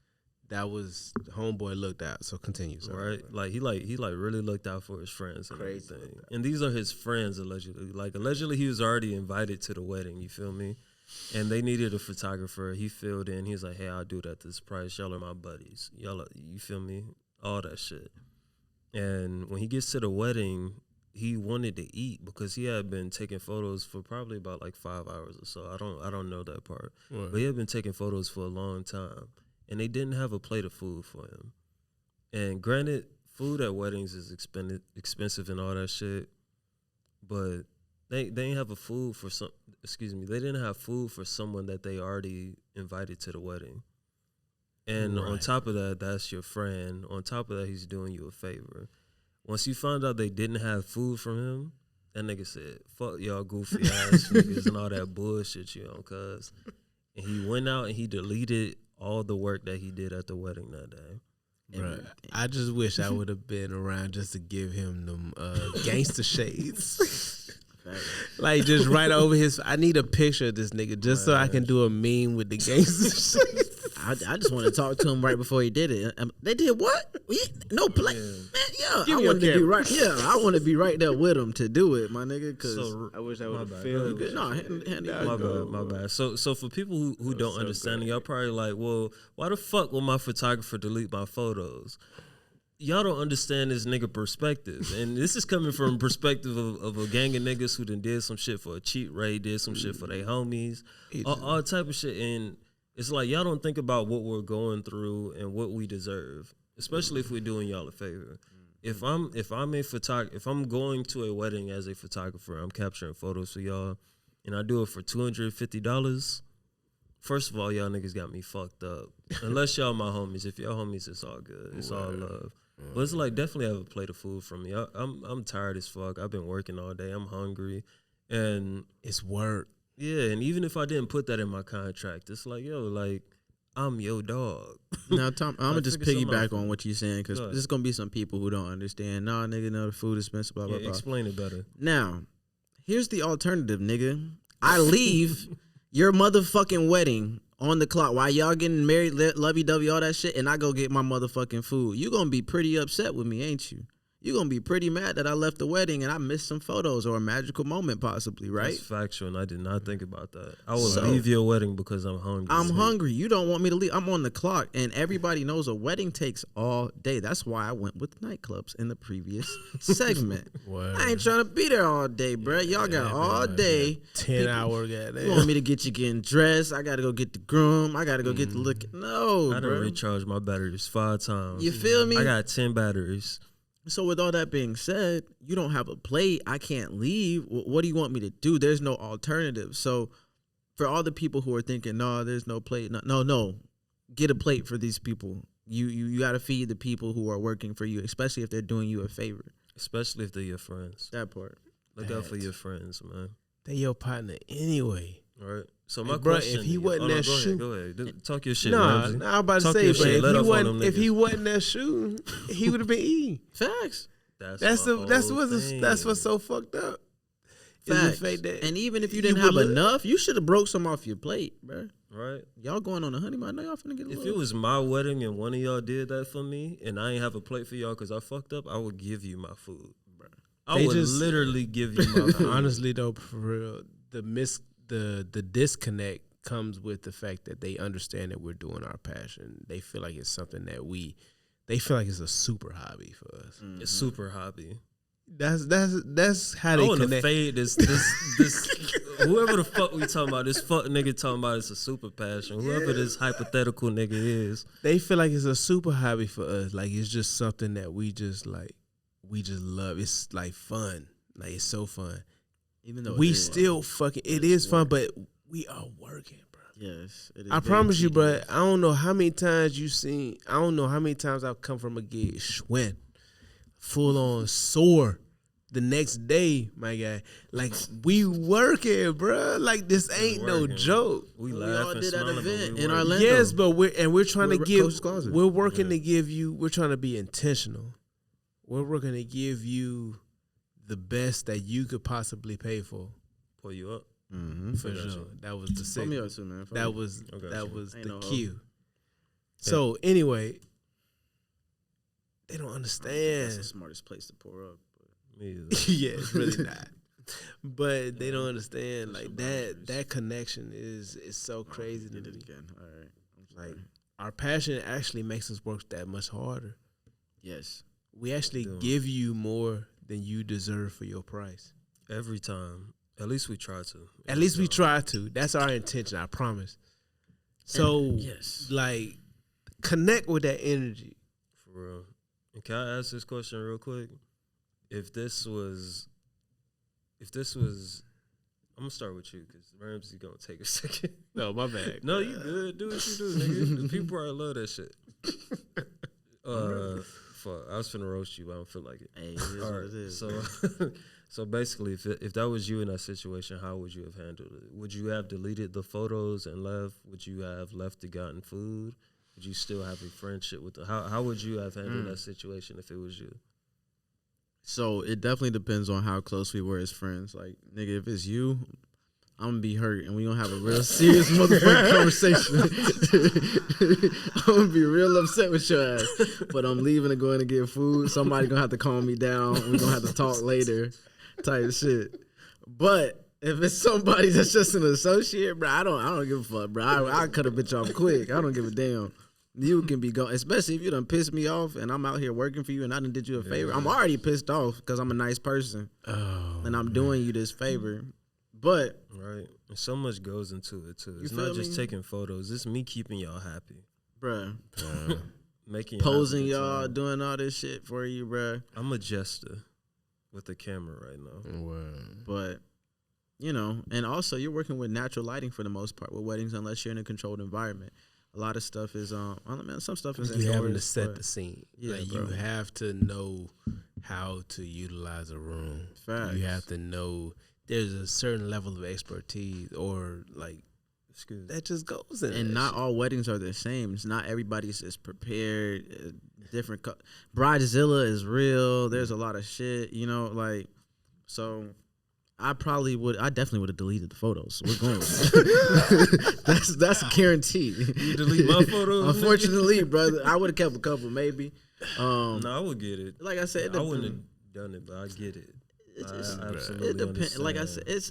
that was, the homeboy looked out. So continue. Sorry. Right? Like, he really looked out for his friends and everything. And these are his friends, allegedly. Like, allegedly he was already invited to the wedding, you feel me? And they needed a photographer. He filled in. He's like, hey, I'll do it at this price. Y'all are my buddies. Y'all are, you feel me? All that shit. And when he gets to the wedding, he wanted to eat because he had been taking photos for probably about like 5 hours or so. I don't know that part. Right. But he had been taking photos for a long time. And they didn't have a plate of food for him. And granted, food at weddings is expensive and all that shit. But they didn't have food for they didn't have food for someone that they already invited to the wedding. And on top of that, that's your friend. On top of that, he's doing you a favor. Once you found out they didn't have food from him, That nigga said, fuck y'all goofy ass niggas and all that bullshit you on, cuz. And he went out and he deleted all the work that he did at the wedding that day. Bro, I just wish I would have been around just to give him them gangster shades. Like just right over his. I need a picture of this nigga just so I can do a meme with the gangster shades. I just want to talk to him right before he did it. They did what? No play, man. Yeah, I want to be right. Yeah, I want to be right there with him to do it, my nigga. Cause So, I wish I would have bad. filmed good. it. No, my bad. So for people who don't understand, y'all probably like, well, why the fuck will my photographer delete my photos? Y'all don't understand this nigga perspective. And this is coming from perspective of a gang of niggas who done did some shit for a cheat rate, did some shit for their homies, all type of shit. And it's like y'all don't think about what we're going through and what we deserve, especially if we're doing y'all a favor. If I'm if I'm going to a wedding as a photographer, I'm capturing photos for y'all, and I do it for $250. First of all, y'all niggas got me fucked up. Unless y'all my homies. If y'all homies, it's all good. It's all love. But it's like definitely have a plate of food for me. I'm tired as fuck. I've been working all day. I'm hungry, and It's work. yeah. And even if I didn't put that in my contract, it's like yo, like I'm your dog. Now, Tom, I'm gonna just figure something piggyback out. on what you're saying because there's gonna be some people who don't understand. Nah, nigga, no, the food is expensive. Blah blah Yeah, blah. explain it better. Now, here's the alternative, nigga. I leave your motherfucking wedding on the clock while y'all getting married, lovey-dovey, all that shit, and I go get my motherfucking food. You gonna be pretty upset with me, ain't you? You gonna be pretty mad that I left the wedding and I missed some photos or a magical moment possibly, right? That's factual, and I did not think about that. I will So- leave your wedding because I'm hungry. I'm hungry. You don't want me to leave. I'm on the clock, and everybody knows a wedding takes all day. That's why I went with nightclubs in the previous segment. I ain't trying to be there all day, bruh. Y'all got all day. 10-hour You goddamn. want me to get you getting dressed? I gotta go get the groom. I gotta go get the look. No, I done bro. recharged my batteries 5 times. You feel me? I got 10 batteries. So with all that being said, you don't have a plate. I can't leave. What do you want me to do? There's no alternative. So for all the people who are thinking, no, there's no plate. No. Get a plate for these people. You got to feed the people who are working for you, especially if they're doing you a favor. Especially if they're your friends. That part. Look out for your friends, man. They your partner anyway. All right. So my Bro, question, if he wasn't that shoe, shoe, go ahead. Talk your shit. Nah, Ramsey. I'm about to Talk say, your but shit. Let off on them if he niggas. wasn't that shoe, he would have been eating. Facts. That's What's so fucked up. Is Facts. the fact that And even if you you didn't have would look- enough, you should have broke some off your plate, bro. right. Y'all going on a honeymoon? I know y'all finna get a If little. it was my wedding and one of y'all did that for me, and I ain't have a plate for y'all because I fucked up, I would give you my food, bro. I would literally give you my food. honestly though, for real, the disconnect comes with the fact that they understand that we're doing our passion. They feel like it's something that they feel like it's a super hobby for us. It's super hobby. That's how I they want to connect. fade this whoever the fuck we talking about, this fuck nigga talking about it's a super passion. Whoever this hypothetical nigga is. They feel like it's a super hobby for us. Like it's just something that we just love. It's like fun. Like it's so fun. Even though We still fucking it is fun, but we are working, bro. Yes, it is. I very promise you, bro. tedious. I don't know how many times I don't know how many times I've come from a gig, schwinn, full on sore. The next day, my guy, like we working, bro. Like this ain't no working. joke. We all laugh and did that smile, but event we in work. Orlando. Yes, but we're trying to We're give. Coach's Closet. We're working to give you. We're trying to be intentional. We're working to give you the best that you could possibly pay for. Pull you up. Mm-hmm. For sure, that was the Put me segment. up too, man. That was Okay, that sure. was Ain't the no hope. cue. So anyway, they don't That's the understand. smartest place to pour up. Me either. Yeah, it's really not. But they don't understand like Some that. boundaries. That connection is so crazy to Did me. it again. All right. I'm sorry. Like our passion actually makes us work that much harder. Yes. We actually Yeah. give you more than you deserve for your price. Every time. At least we try to. At least we try to. That's our intention, I promise. So, yes. like, connect with that energy. For real. And can I ask this question real quick? If this was, I'm gonna start with you because Ramsey gonna take a second. No, my bad. No, you good. Do what you do, nigga. The people probably love that shit. Fuck, I was finna roast you, but I don't feel like it. Hey, it is All what right, it is. so, So basically, if that was you in that situation, how would you have handled it? Would you have deleted the photos and left? Would you have left to gotten food? Would you still have a friendship with them? How would you have handled that situation if it was you? So it definitely depends on how close we were as friends. Like, nigga, if it's you, I'm gonna be hurt and we gonna have a real serious motherfucking conversation. I'm gonna be real upset with your ass. But I'm leaving to go in and get food. Somebody gonna have to calm me down. We gonna have to talk later, type shit. But if it's somebody that's just an associate, bro, I don't give a fuck, bro. I cut a bitch off quick. I don't give a damn. You can be gone, especially if you done pissed me off and I'm out here working for you and I done did you a favor. I'm already pissed off because I'm a nice person and I'm doing you this favor. But right, and so much goes into it too. It's not just taking photos. It's me keeping y'all happy, bruh. Making posing y'all, doing all this shit for you, bruh. I'm a jester with the camera right now. Wow. But you know, and also you're working with natural lighting for the most part with weddings, unless you're in a controlled environment. A lot of stuff is some stuff is you having to set the scene. Yeah, like bro. You have to know how to utilize a room. Facts. You have to know there's a certain level of expertise or like that just goes in. And not all weddings are the same. It's not everybody's is prepared. Different. Bridezilla is real. There's a lot of shit, you know, like so. I definitely would have deleted the photos. We're going with that. That's a guarantee. You delete my photos? Unfortunately, brother. I would have kept a couple, maybe. No, I would get it. Like I said, I wouldn't have done it, but I get it. It depends. Like I said, it's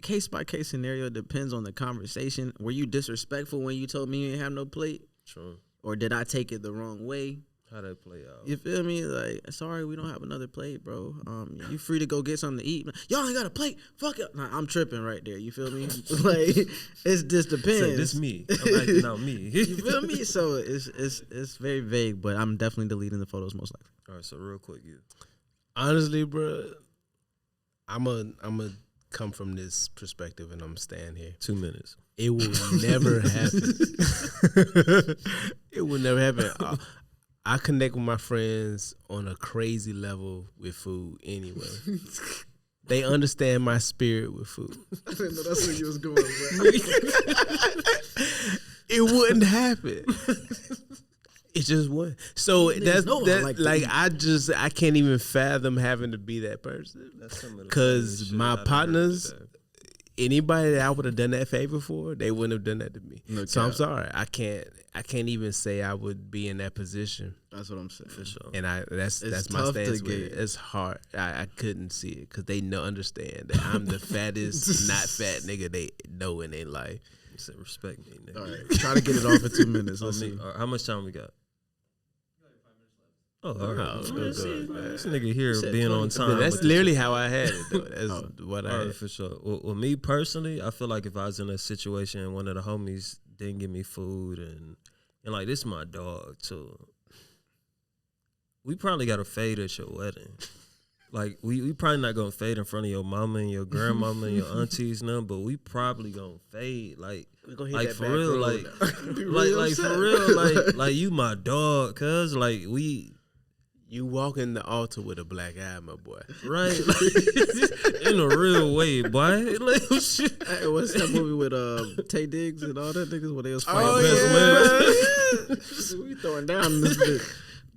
case by case scenario. It depends on the conversation. Were you disrespectful when you told me you didn't have no plate? True. Or did I take it the wrong way? How'd that play out? You feel me? Like, sorry, we don't have another plate, bro. You free to go get something to eat. Y'all ain't got a plate. Fuck it. Nah, I'm tripping right there. You feel me? Like, it just depends. Say, this me. I'm acting out me. You feel me? So it's very vague, but I'm definitely deleting the photos most likely. All right, so real quick, you. Honestly, bro, I'm a come from this perspective and I'm staying here. 2 minutes. It will never happen. It will never happen. I connect with my friends on a crazy level with food anyway. They understand my spirit with food. I didn't know that's where you was going, bro. It wouldn't happen. It just wouldn't. So that's I can't even fathom having to be that person. Because my partners, anybody that I would have done that favor for, they wouldn't have done that to me. So I'm sorry. I can't even say I would be in that position. That's what I'm saying. For sure. And that's my stance with it. It's hard. I couldn't see it because they understand that I'm the fattest, not fat nigga they know in their life. You said respect me, nigga. All right. Try to get it off in 2 minutes. Let's see. How much time we got? Oh, all right. Oh, this nigga here being on time. That's literally how I had it, though. That's what I had. For sure. Well, me personally, I feel like if I was in a situation and one of the homies didn't give me food and like, this is my dog, too. We probably got to fade at your wedding. Like, we probably not going to fade in front of your mama and your grandmama and your aunties, none, but we probably going to fade. Like, like for real, like for real, like you my dog, cuz, like, you walk in the altar with a black eye, my boy. Right? Like, in a real way, boy. Like, shit. Hey, what's that movie with Tay Diggs and all that niggas when they was fighting? We throwing down this bitch.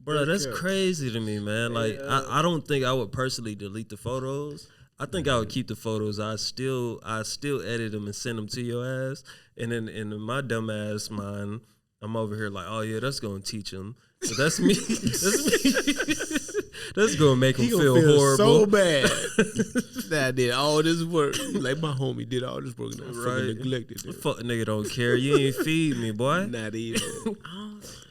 Bro, that's crazy to me, man. Like, I don't think I would personally delete the photos. I think I would keep the photos. I still edit them and send them to your ass. And then in my dumb ass mind, I'm over here like, oh yeah, that's gonna teach him. So that's me. That's me. That's gonna make him feel horrible. So bad that I did all this work. Like, my homie did all this work and I fucking neglected it. Fuck nigga don't care. You ain't feed me, boy. Not even.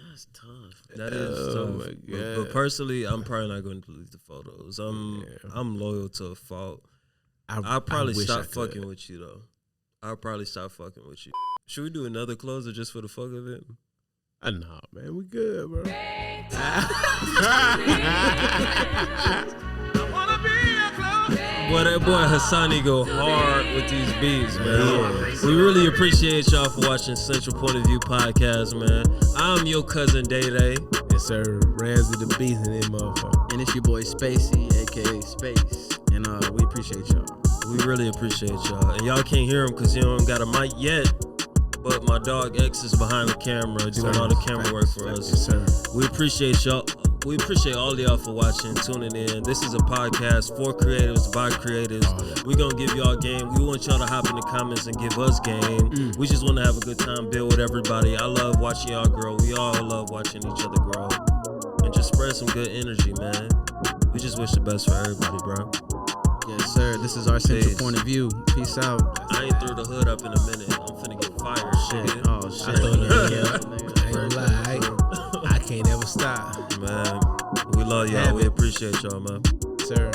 That's tough. That is tough. My God. But personally, I'm probably not gonna delete the photos. I'm loyal to a fault. I'll probably stop fucking with you though. I'll probably stop fucking with you. Should we do another closer just for the fuck of it? Nah, man, we good, bro. Boy, that boy Hassani go hard with these beats, man. We really appreciate y'all for watching Central Point of View podcast, man. I'm your cousin Day Day. Yes, sir. Ramsey the Beast and that motherfucker. And it's your boy Spacey, aka Space. And we appreciate y'all. We really appreciate y'all. And y'all can't hear him because he don't got a mic yet. But my dog X is behind the camera doing all the camera work for us. Yes, sir. We appreciate y'all. We appreciate all of y'all for watching, tuning in. This is a podcast for creatives, by creatives. We're going to give y'all game. We want y'all to hop in the comments and give us game. We just want to have a good time, build with everybody. I love watching y'all grow. We all love watching each other grow. And just spread some good energy, man. We just wish the best for everybody, bro. Yes, sir. This is our central point of view. Peace out. I ain't threw the hood up in a minute. I'm finna get fired. Shit. Oh, shit. I thought I ain't gonna lie. I can't ever stop. Man, we love y'all. We appreciate y'all, man. Sir.